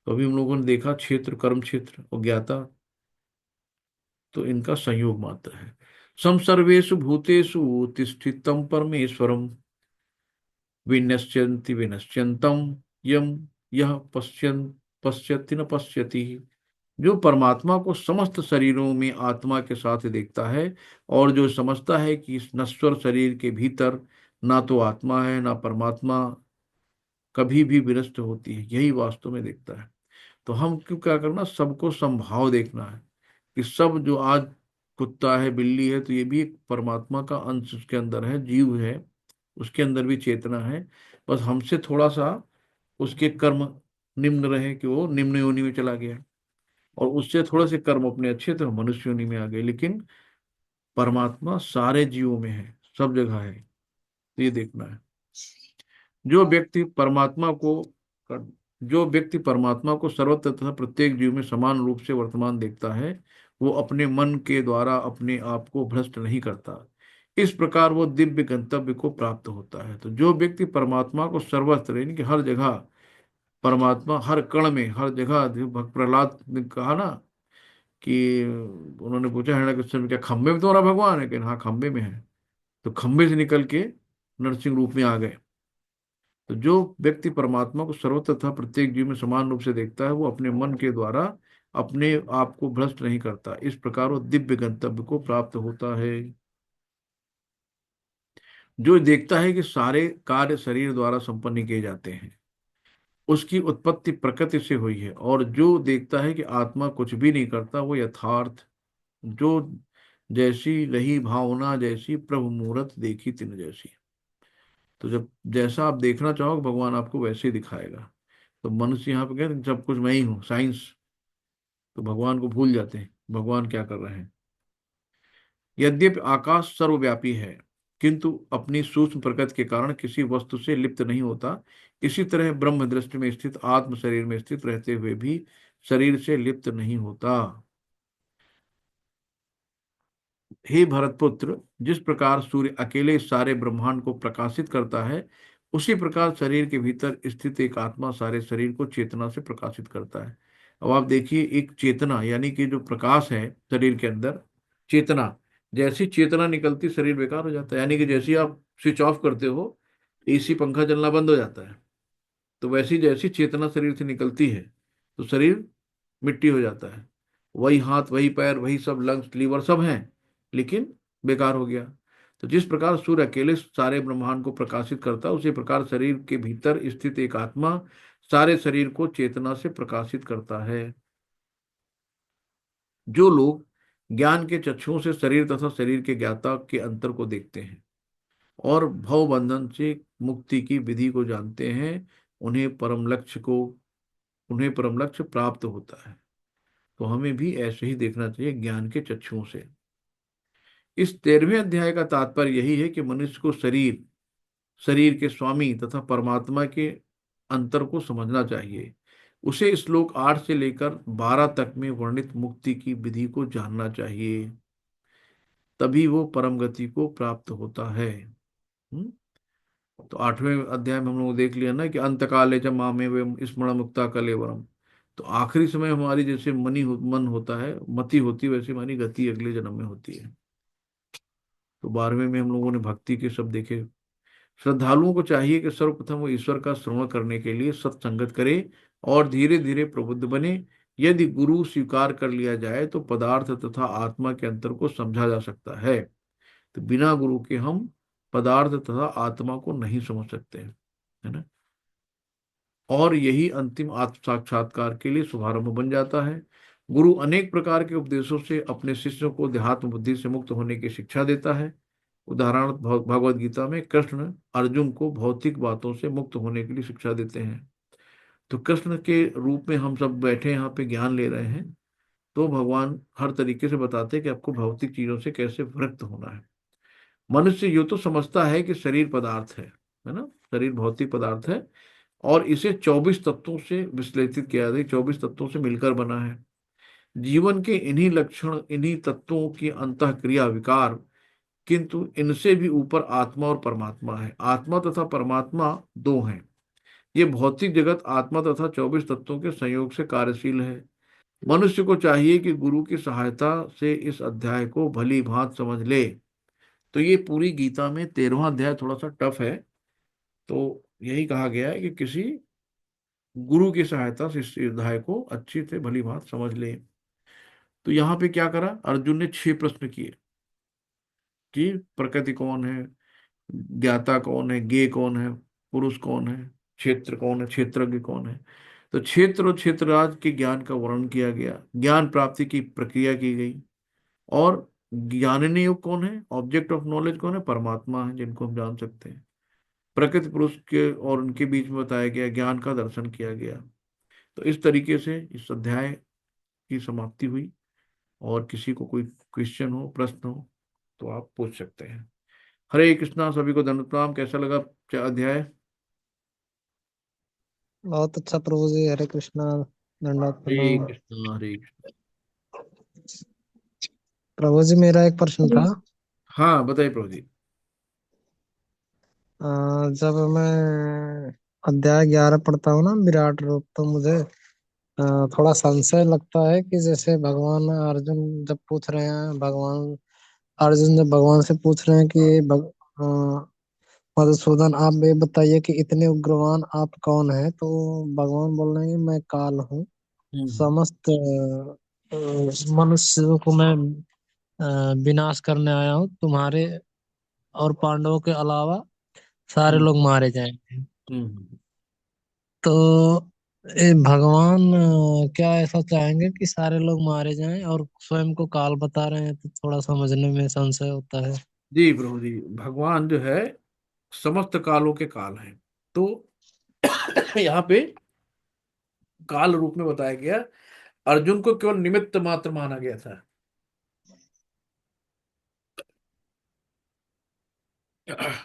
तो अभी हम लोगों ने देखा क्षेत्र, कर्म क्षेत्र और ज्ञाता, तो इनका संयोग मात्र है। सम सर्वेषु भूतेषु तिष्ठितं परमेश्वरम विनश्यन्ति विनश्यन्तं यम यह पश्यति न पश्यति। जो परमात्मा को समस्त शरीरों में आत्मा के साथ देखता है, और जो समझता है कि इस नश्वर शरीर के भीतर ना तो आत्मा है ना परमात्मा कभी भी विनष्ट होती है, यही वास्तव में देखता है। तो हम क्यों क्या करना, सबको संभाव देखना है कि सब जो आज कुत्ता है, बिल्ली है, तो ये भी एक परमात्मा का अंश उसके अंदर है, जीव है, उसके अंदर भी चेतना है। बस हमसे थोड़ा सा उसके कर्म निम्न रहे कि वो निम्न योनि में चला गया, और उससे थोड़े से कर्म अपने अच्छे तो मनुष्य योनि में आ गए। लेकिन परमात्मा सारे जीवों में है, सब जगह है, तो ये देखना है। जो व्यक्ति परमात्मा को जो व्यक्ति परमात्मा को सर्वत्र तथा प्रत्येक जीव में समान रूप से वर्तमान देखता है, वो अपने मन के द्वारा अपने आप को भ्रष्ट नहीं करता। इस प्रकार वो दिव्य गंतव्य को प्राप्त होता है। तो जो व्यक्ति परमात्मा को सर्वत्र, यानी कि हर जगह परमात्मा, हर कण में, हर जगह, जो भक्त प्रहलाद ने कहा ना कि उन्होंने पूछा हिरण्यकश्यप में, क्या खंबे में तुम्हारा भगवान है? कि हाँ, खंबे में है। तो खंबे से निकल के नरसिंह रूप में आ गए। तो जो व्यक्ति परमात्मा को सर्वत्र तथा प्रत्येक जीव में समान रूप से देखता है, वो अपने मन के द्वारा अपने आप को भ्रष्ट नहीं करता। इस प्रकार वो दिव्य गंतव्य को प्राप्त होता है। जो देखता है कि सारे कार्य शरीर द्वारा संपन्न किए जाते हैं, उसकी उत्पत्ति प्रकृति से हुई है, और जो देखता है कि आत्मा कुछ भी नहीं करता, वो यथार्थ, जो जैसी रही भावना जैसी प्रभु मूरत देखी तिन जैसी। तो जब जैसा आप देखना चाहोगे भगवान आपको वैसे ही दिखाएगा। तो मनुष्य यहाँ पे कहते हैं सब कुछ मैं ही हूँ, साइंस, तो भगवान को भूल जाते हैं भगवान क्या कर रहे हैं। यद्यपि आकाश सर्वव्यापी है, किंतु अपनी सूक्ष्म प्रकृति के कारण किसी वस्तु से लिप्त नहीं होता। इसी तरह ब्रह्म दृष्टि में स्थित आत्म शरीर में स्थित रहते हुए भी शरीर से लिप्त नहीं होता। हे भरतपुत्र, जिस प्रकार सूर्य अकेले सारे ब्रह्मांड को प्रकाशित करता है, उसी प्रकार शरीर के भीतर स्थित एक आत्मा सारे शरीर को चेतना से प्रकाशित करता है। अब आप देखिए, एक चेतना यानी कि जो प्रकाश है शरीर के अंदर, चेतना, जैसी चेतना निकलती शरीर बेकार हो जाता है। यानी कि जैसे आप स्विच ऑफ करते हो, एसी पंखा चलना बंद हो जाता है, तो वैसी जैसी चेतना शरीर से निकलती है, तो शरीर मिट्टी हो जाता है। वही हाथ, वही पैर, वही सब लंग्स, लीवर सब हैं, लेकिन बेकार हो गया। तो जिस प्रकार सूर्य अकेले सारे ब्रह्मांड को प्रकाशित करता है, उसी प्रकार शरीर के भीतर स्थित एक आत्मा सारे शरीर को चेतना से प्रकाशित करता है। जो लोग ज्ञान के चक्षुओं से शरीर तथा शरीर के ज्ञाता के अंतर को देखते हैं और भव बंधन से मुक्ति की विधि को जानते हैं, उन्हें परम लक्ष्य प्राप्त होता है। तो हमें भी ऐसे ही देखना चाहिए ज्ञान के चक्षुओं से। इस 13वें अध्याय का तात्पर्य यही है कि मनुष्य को शरीर शरीर के स्वामी तथा परमात्मा के अंतर को समझना चाहिए। उसे श्लोक 8 से लेकर 12 तक में वर्णित मुक्ति की विधि को जानना चाहिए, तभी वो परम गति को प्राप्त होता है। हम्म? तो 8वें अध्याय में हम लोग देख लिया ना कि अंत काले च मामे वे स्मरण मुक्ता कलेवरम। तो आखिरी समय हमारी जैसे मन होता है, मति होती है, वैसे हमारी गति अगले जन्म में होती है। तो 12वें में हम लोगों ने भक्ति के शब्द देखे। श्रद्धालुओं को चाहिए कि सर्वप्रथम वो ईश्वर का श्रवण करने के लिए सत्संगत करे और धीरे धीरे प्रबुद्ध बने। यदि गुरु स्वीकार कर लिया जाए तो पदार्थ तथा आत्मा के अंतर को समझा जा सकता है। तो बिना गुरु के हम पदार्थ तथा आत्मा को नहीं समझ सकते हैं, है ना। और यही अंतिम आत्म साक्षात्कार के लिए शुभारंभ बन जाता है। गुरु अनेक प्रकार के उपदेशों से अपने शिष्यों को देहात्म बुद्धि से मुक्त होने की शिक्षा देता है। उदाहरण भगवत गीता में कृष्ण अर्जुन को भौतिक बातों से मुक्त होने के लिए शिक्षा देते हैं। तो कृष्ण के रूप में हम सब बैठे यहाँ पे ज्ञान ले रहे हैं, तो भगवान हर तरीके से बताते हैं कि आपको भौतिक चीजों से कैसे विरक्त होना है। मनुष्य यूं तो समझता है कि शरीर पदार्थ है ना, शरीर भौतिक पदार्थ है और इसे 24 तत्वों से विश्लेषित किया जाए, 24 तत्वों से मिलकर बना है। जीवन के इन्हीं लक्षण, इन्हीं तत्वों की अंतः क्रिया विकार, किंतु इनसे भी ऊपर आत्मा और परमात्मा है। आत्मा तथा परमात्मा दो हैं। ये भौतिक जगत आत्मा तथा 24 तत्वों के संयोग से कार्यशील है। मनुष्य को चाहिए कि गुरु की सहायता से इस अध्याय को भली भांति समझ ले। तो ये पूरी गीता में 13वां अध्याय थोड़ा सा टफ है। तो यही कहा गया है कि किसी गुरु की सहायता से इस अध्याय को अच्छी से भली भांति समझ ले। तो यहाँ पे क्या करा, अर्जुन ने 6 प्रश्न किए कि प्रकृति कौन है, ज्ञाता कौन है, ज्ञेय कौन है, पुरुष कौन है, क्षेत्र कौन है, क्षेत्रज्ञ कौन है। तो क्षेत्र और क्षेत्रराज के ज्ञान का वर्णन किया गया, ज्ञान प्राप्ति की प्रक्रिया की गई, और ज्ञाननीय कौन है, ऑब्जेक्ट ऑफ नॉलेज कौन है, परमात्मा है जिनको हम जान सकते हैं। प्रकृति पुरुष के और उनके बीच में बताया गया, ज्ञान का दर्शन किया गया। तो इस तरीके से इस अध्याय की समाप्ति हुई। और किसी को कोई क्वेश्चन हो, प्रश्न हो, तो आप पूछ सकते हैं। हरे कृष्णा, सभी को दंड प्रणाम। कैसा लगा अध्याय? बहुत अच्छा प्रभु जी। हरे कृष्णा। दंडवत हरे प्रणाम। कृष्णा, हरे कृष्णा। प्रभु जी मेरा एक प्रश्न था। हाँ बताइए प्रभु जी। जब मैं अध्याय 11 पढ़ता हूँ ना, विराट रूप, तो मुझे थोड़ा संशय लगता है कि जैसे भगवान अर्जुन जब पूछ रहे हैं, भगवान अर्जुन जब भगवान से पूछ रहे हैं कि मधुसूदन आप ये बताइए कि इतने उग्रवान आप कौन है, तो भगवान बोल रहे हैं कि मैं काल हूँ। हम्म। समस्त मनुष्यों को मैं विनाश करने आया हूँ। तुम्हारे और पांडवों के अलावा सारे हम्म। लोग मारे जाएंगे। हम्म। तो भगवान क्या ऐसा चाहेंगे कि सारे लोग मारे जाएं, और स्वयं को काल बता रहे हैं, तो थोड़ा समझने में संशय होता है। जी प्रभु जी, भगवान जो है समस्त कालों के काल हैं। तो यहाँ पे काल रूप में बताया गया, अर्जुन को केवल निमित्त मात्र माना गया था।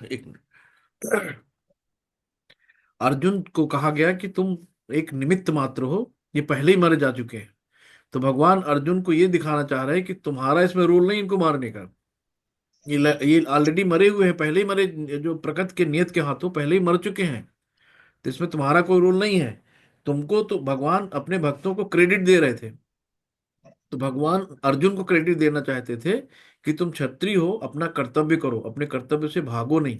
एक मिनट। अर्जुन को कहा गया कि तुम एक निमित्त मात्र हो, ये पहले ही मारे जा चुके हैं। तो भगवान अर्जुन को ये दिखाना चाह रहे हैं कि तुम्हारा इसमें रोल नहीं इनको मारने का। ये ऑलरेडी मरे हुए हैं, पहले ही मरे, जो प्रकृति के नियत के हाथों पहले ही मर चुके हैं। तो इसमें तुम्हारा कोई रोल नहीं है। तुमको तो भगवान अपने भक्तों को क्रेडिट दे रहे थे। तो भगवान अर्जुन को क्रेडिट देना चाहते थे कि तुम क्षत्रिय हो, अपना कर्तव्य करो, अपने कर्तव्य से भागो नहीं।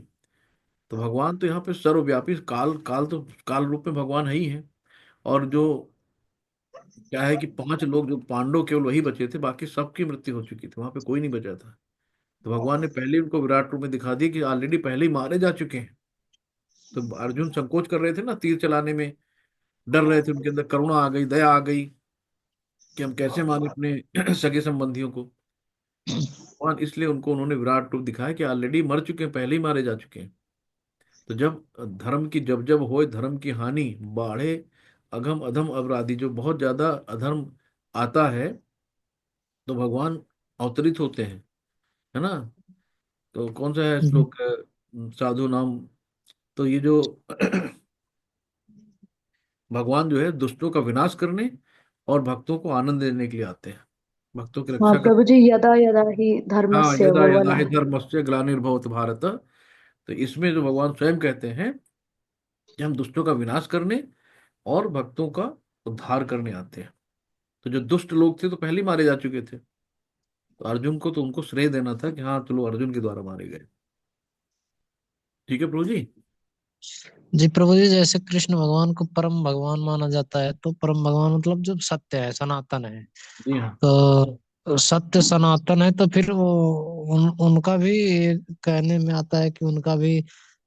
तो भगवान तो यहाँ पे सर्वव्यापी, काल काल तो काल रूप में भगवान है ही है। और जो क्या है कि 5 लोग, जो पांडव केवल वही बचे थे, बाकी सबकी मृत्यु हो चुकी थी, वहां पे कोई नहीं बचा था। तो भगवान ने पहले ही उनको विराट रूप में दिखा दिया कि ऑलरेडी पहले ही मारे जा चुके हैं। तो अर्जुन संकोच कर रहे थे ना तीर चलाने में, डर रहे थे, उनके अंदर करुणा आ गई, दया आ गई कि हम कैसे मारे अपने सगे संबंधियों को। और इसलिए उनको उन्होंने विराट रूप दिखाया कि ऑलरेडी मर चुके हैं, पहले ही मारे जा चुके हैं। तो जब धर्म की जब जब होए धर्म की हानि, बाढ़े अधम अधम अपराधी, जो बहुत ज्यादा अधर्म आता है, तो भगवान अवतरित होते हैं, है ना। तो कौन सा है हम्म। श्लोक, साधु नाम तो ये जो भगवान जो है दुष्टों का विनाश करने और भक्तों को आनंद देने के लिए आते हैं, भक्तों की हाँ रक्षा प्रभु करने। जी, यदा यदा ही हाँ, धर्मस्य, यदा वो यदा वाला ही है। धर्मस्य ग्लानिर्भवति भारत। तो इसमें जो भगवान स्वयं कहते हैं कि हम दुष्टों का विनाश करने और भक्तों का उद्धार करने आते हैं। तो जो दुष्ट लोग थे तो पहले ही मारे जा चुके थे, तो अर्जुन को तो उनको श्रेय देना था कि हाँ चलो अर्जुन के द्वारा मारे गए। ठीक है प्रभु जी। जी प्रभु जी, जैसे कृष्ण भगवान को परम भगवान माना जाता है, तो परम भगवान मतलब जो सत्य है, सनातन है। जी हाँ। तो सत्य सनातन है, तो फिर वो उनका भी कहने में आता है कि उनका भी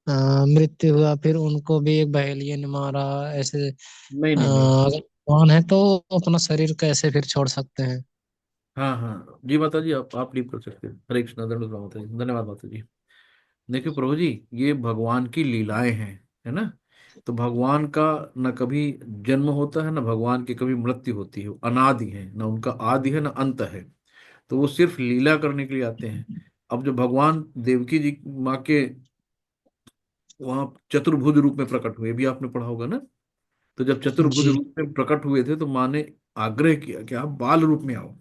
मृत्यु हुआ, फिर उनको भी एक बहेलिये ने मारा। ऐसे नहीं नहीं नहीं। अगर भगवान है तो अपना शरीर कैसे फिर छोड़ सकते हैं? हाँ हाँ जी माता जी, आप लीव कर सकते हैं। हरे कृष्णा, धन्यवाद माता जी, धन्यवाद माता जी। देखिए प्रभु जी, ये भगवान की लीलाएं हैं, है ना। तो भगवान का न कभी जन्म होता है, न भगवान की कभी मृत्यु होती है, वो अनादि है, न उनका आदि है न अंत है। तो वो सिर्फ लीला करने के लिए आते हैं। अब जो भगवान देवकी जी माँ के वहां चतुर्भुज रूप में प्रकट हुए, भी आपने पढ़ा होगा ना। तो जब चतुर्भुज जी रूप में प्रकट हुए थे तो माँ ने आग्रह किया कि आप बाल रूप में आओ।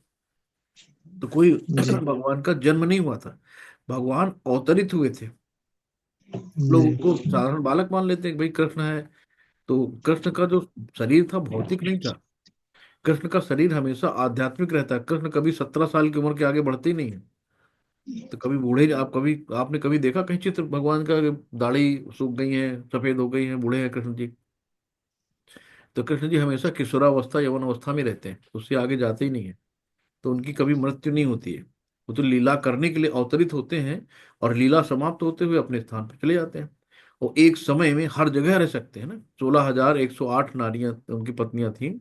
तो कोई जी भगवान का जन्म नहीं हुआ था, भगवान अवतरित हुए थे। लोग जी उनको साधारण बालक मान लेते हैं कि भाई कृष्ण है। तो कृष्ण का जो शरीर था भौतिक नहीं था। कृष्ण का शरीर हमेशा आध्यात्मिक रहता है। कृष्ण कभी 17 साल की उम्र के आगे बढ़ते ही नहीं है। तो कभी बूढ़े, आप कभी आपने कभी देखा कहीं चित्र भगवान का कि दाढ़ी सूख गई है, सफेद हो गई है, बूढ़े हैं कृष्ण जी। तो कृष्ण जी हमेशा किशोरावस्था यौवन अवस्था में रहते हैं, उससे आगे जाते ही नहीं है। तो उनकी कभी मृत्यु नहीं होती है। वो तो लीला करने के लिए अवतरित होते हैं और लीला समाप्त होते हुए अपने स्थान पर चले जाते हैं। वो एक समय में हर जगह रह सकते हैं ना। 16,108 नारियां उनकी पत्नियां थीं।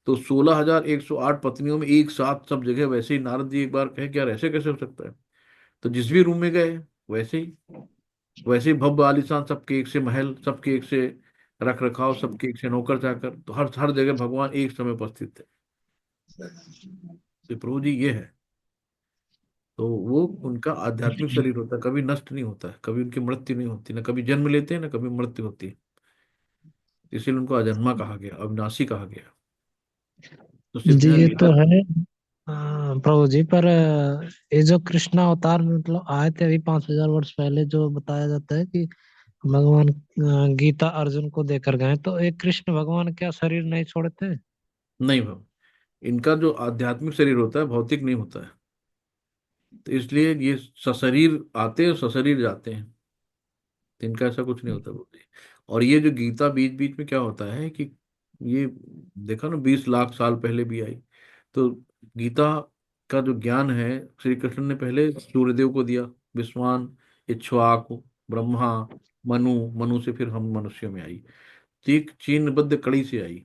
तो 16,108 पत्नियों में एक साथ सब जगह वैसे ही नारद जी एक बार कहे कि यार ऐसे कैसे हो सकता है। तो जिस भी रूम में गए वैसे ही भव्य आलीशान, सबके एक से महल, सबके एक से रख रखाव, सबके एक से नौकर चाकर, तो हर हर जगह भगवान एक समय उपस्थित थे। तो प्रभु जी ये है। तो वो उनका आध्यात्मिक शरीर होता है, कभी नष्ट नहीं होता है, कभी उनकी मृत्यु नहीं होती, ना कभी जन्म लेते हैं ना कभी मृत्यु होती है। इसीलिए उनको अजन्मा कहा गया, अविनाशी कहा गया। तो सिर्फ जी, यहाँ ये लीला। तो है। प्रभु जी, पर ये जो कृष्ण अवतार में मतलब आए थे अभी 5,000 वर्ष पहले, जो बताया जाता है कि भगवान गीता अर्जुन को देकर गए, तो एक कृष्ण भगवान क्या शरीर नहीं छोड़ते? नहीं भाव, इनका जो आध्यात्मिक शरीर होता है भौतिक नहीं होता है। तो इसलिए ये सशरीर आते हैं सशरीर जाते हैं। तो इनका ऐसा कुछ नहीं होता बोलते। और ये जो गीता बीच बीच में क्या होता है कि ये देखा ना, 20 लाख साल पहले भी आई। तो गीता का जो ज्ञान है श्री कृष्ण ने पहले सूर्यदेव को दिया, विश्वान, इक्ष्वाकु, ब्रह्मा, मनु, मनु से फिर हम मनुष्यों में आई। तो एक चिन्हबद्ध कड़ी से आई।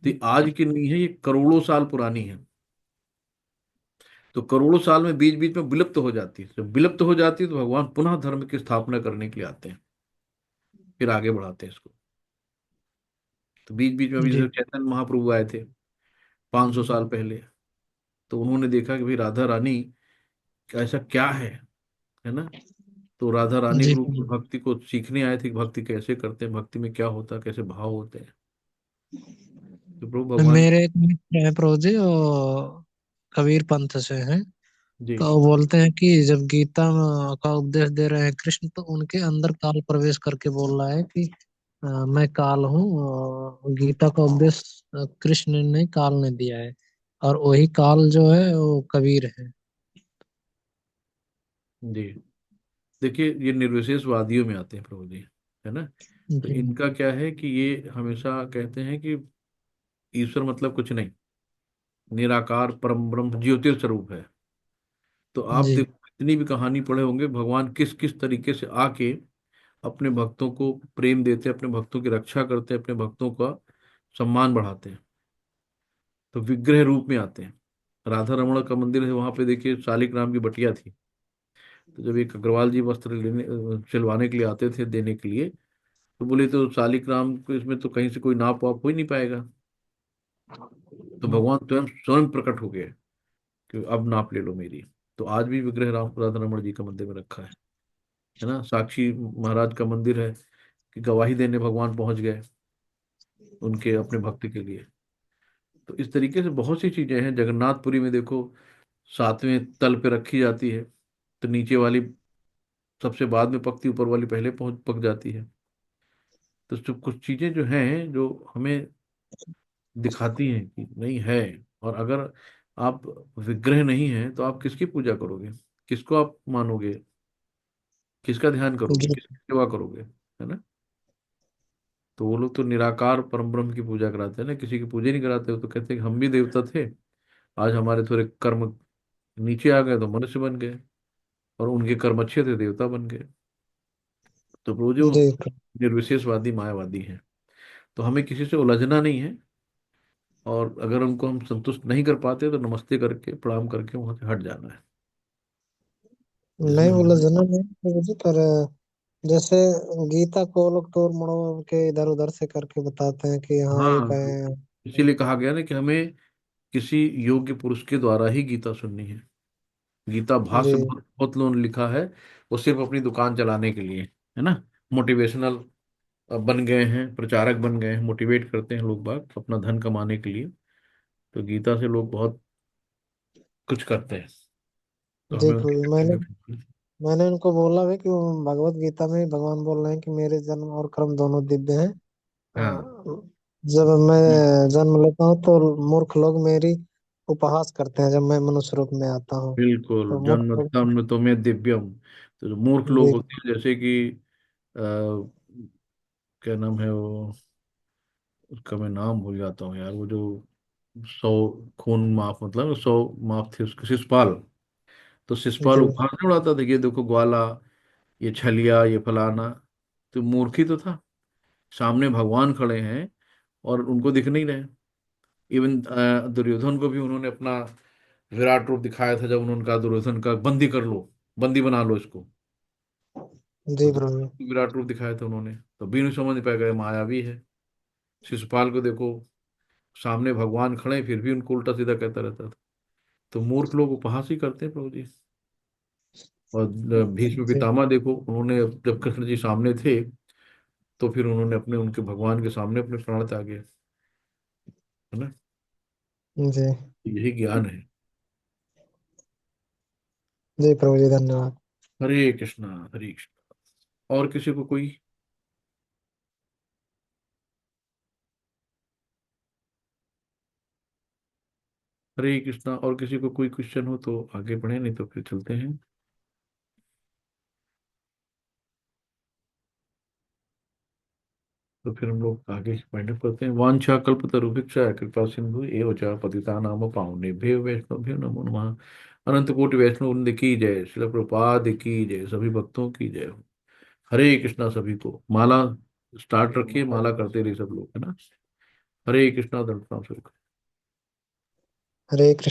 तो ये आज की नहीं है, ये करोड़ों साल पुरानी है। तो करोड़ों साल में बीच बीच में विलुप्त हो जाती है। जब विलुप्त हो जाती है तो भगवान पुनः धर्म की स्थापना करने के लिए आते हैं, फिर आगे बढ़ाते हैं इसको। तो बीच बीच में अभी जी जैसे चैतन्य महाप्रभु आए थे 500 साल पहले। तो उन्होंने देखा कि भाई राधा रानी का ऐसा क्या है ना। तो राधा रानी जी के रूप में भक्ति को सीखने आए थे कि भक्ति कैसे करते हैं, भक्ति में क्या होता है, कैसे भाव होते हैं। तो प्रभु भगवान। मेरे एक मित्र हैं प्रभु जी, वो कबीर पंथ से हैं। जी तो वो बोलते हैं कि जब गीता का उपदेश दे रहे हैं कृष्ण, तो उनके अंदर काल प्रवेश करके बोल रहा है कि मैं काल हूँ। गीता का उपदेश कृष्ण ने, काल ने दिया है, और वही काल जो है वो कबीर है। जी। देखिए ये निर्विशेषवादियों में आते हैं प्रभु जी, है ना। तो जी इनका क्या है कि ये हमेशा कहते हैं कि ईश्वर मतलब कुछ नहीं, निराकार परम ब्रह्म ज्योतिर स्वरूप है। तो आप जी देखो कितनी भी कहानी पढ़े होंगे, भगवान किस किस तरीके से आके अपने भक्तों को प्रेम देते हैं, अपने भक्तों की रक्षा करते हैं, अपने भक्तों का सम्मान बढ़ाते हैं। तो विग्रह रूप में आते हैं। राधा रमण का मंदिर है, वहां पे देखिए शालिक नाम की बटिया थी। तो जब एक अग्रवाल जी वस्त्र लेने सिलवाने के लिए आते थे देने के लिए, तो बोले तो शालिक राम को इसमें तो कहीं से कोई नाप वाप हो ही नहीं पाएगा। तो भगवान स्वयं स्वयं प्रकट हो गए कि अब नाप ले लो मेरी। तो आज भी विग्रह राम राधा रमण जी का मंदिर में रखा है ना। साक्षी महाराज का मंदिर है, कि गवाही देने भगवान पहुंच गए उनके अपने भक्त के लिए। तो इस तरीके से बहुत सी चीजें हैं। जगन्नाथपुरी में देखो, सातवें तल पे रखी जाती है, तो नीचे वाली सबसे बाद में पकती, ऊपर वाली पहले पहुंच पक जाती है। तो जो कुछ चीजें जो हैं, जो हमें दिखाती हैं कि नहीं है। और अगर आप विग्रह नहीं है तो आप किसकी पूजा करोगे, किसको आप मानोगे, किसका ध्यान करोगे, जी किसकी सेवा करोगे, है ना। तो वो लोग तो निराकार परम ब्रह्म की पूजा कराते हैं ना, किसी की पूजा नहीं कराते। वो तो कहते हैं कि हम भी देवता थे, आज हमारे थोड़े कर्म नीचे आ गए तो मनुष्य बन गए, और उनके कर्म अच्छे थे, देवता बन गए। तो वो जो जी निर्विशेषवादी मायावादी हैं, तो हमें किसी से उलझना नहीं है। और अगर उनको हम संतुष्ट नहीं कर पाते तो नमस्ते करके प्रणाम करके वहां से हट जाना है, जिसमें नहीं हमारा। उलझना नहीं है जी, पर जैसे गीता को लोग तोड़ मड़ोड़ के इधर उधर से करके बताते हैं कि हाँ ये हाँ, कहे। इसीलिए कहा गया ना कि हमें किसी योग्य पुरुष के द्वारा ही गीता सुननी है। गीता जी भाष्य बहुत बहुत लोगों ने लिखा है, वो सिर्फ अपनी दुकान चलाने के लिए, है ना। मोटिवेशनल बन गए हैं, प्रचारक बन गए हैं, मोटिवेट करते हैं लोग बाग अपना धन कमाने के लिए। तो गीता से लोग बहुत कुछ करते हैं, तो जी हमें उनके प्रभु, चक्कर मैंने में। मैंने उनको बोला भी कि वो भगवत गीता में ही भगवान बोल रहे हैं कि मेरे जन्म और कर्म दोनों दिव्य हैं। हाँ, जब मैं जन्म लेता हूँ तो मूर्ख लोग मेरी उपहास करते हैं जब मैं मनुष्य रूप में आता हूँ। बिल्कुल, तो मूर्ख जन्म लोग। तम तुम्हें दिव्यम। तो जो मूर्ख लोग जी होते हैं, जैसे कि क्या नाम है वो, उसका मैं नाम भूल जाता हूँ यार, वो जो 100 खून माफ, मतलब 100 माफ थे उसके, शिषपाल। तो शिषपाल जी उपहास नहीं उड़ाता था, ये देखो ग्वाला, ये छलिया, ये फलाना। तो मूर्ख ही तो था, सामने भगवान खड़े हैं और उनको दिख नहीं रहे। इवन दुर्योधन को भी उन्होंने अपना विराट रूप दिखाया था, जब उन्होंने कहा दुर्योधन का बंदी कर लो, बंदी बना लो इसको। तो जी प्रभु विराट रूप दिखाया था उन्होंने, तो भी नहीं समझ पाया गए मायावी है। शिशुपाल को देखो, सामने भगवान खड़े हैं, फिर भी उनको उल्टा सीधा कहता रहता था। तो मूर्ख लोग उपहास ही करते हैं प्रभु जी। और भीष्म जी पितामह देखो, उन्होंने जब कृष्ण जी सामने थे, तो फिर उन्होंने अपने उनके भगवान के सामने अपने प्राण त्यागे, है ना। जी यही ज्ञान है। जी प्रभु जी धन्यवाद। हरे कृष्णा, हरे कृष्णा। और किसी को कोई, हरे कृष्णा, और किसी को कोई क्वेश्चन हो तो आगे बढ़े, नहीं तो फिर चलते हैं। तो फिर हम लोग आगे फाइंड अप करते हैं। वांछा कल्पतरुभिक्षा कृपा सिंधु एव च पतितानाम पावनेभ्यो वैष्णवभ्यो नमो नमः। अनंत कोटि वैष्णव वृंद की जय, श्रील प्रभुपाद की जय, सभी भक्तों की जय हो। हरे कृष्णा। सभी को माला स्टार्ट रखिए, माला करते रहिए सब लोग, है ना। हरे कृष्णा, दंडनाम। हरे कृष्ण।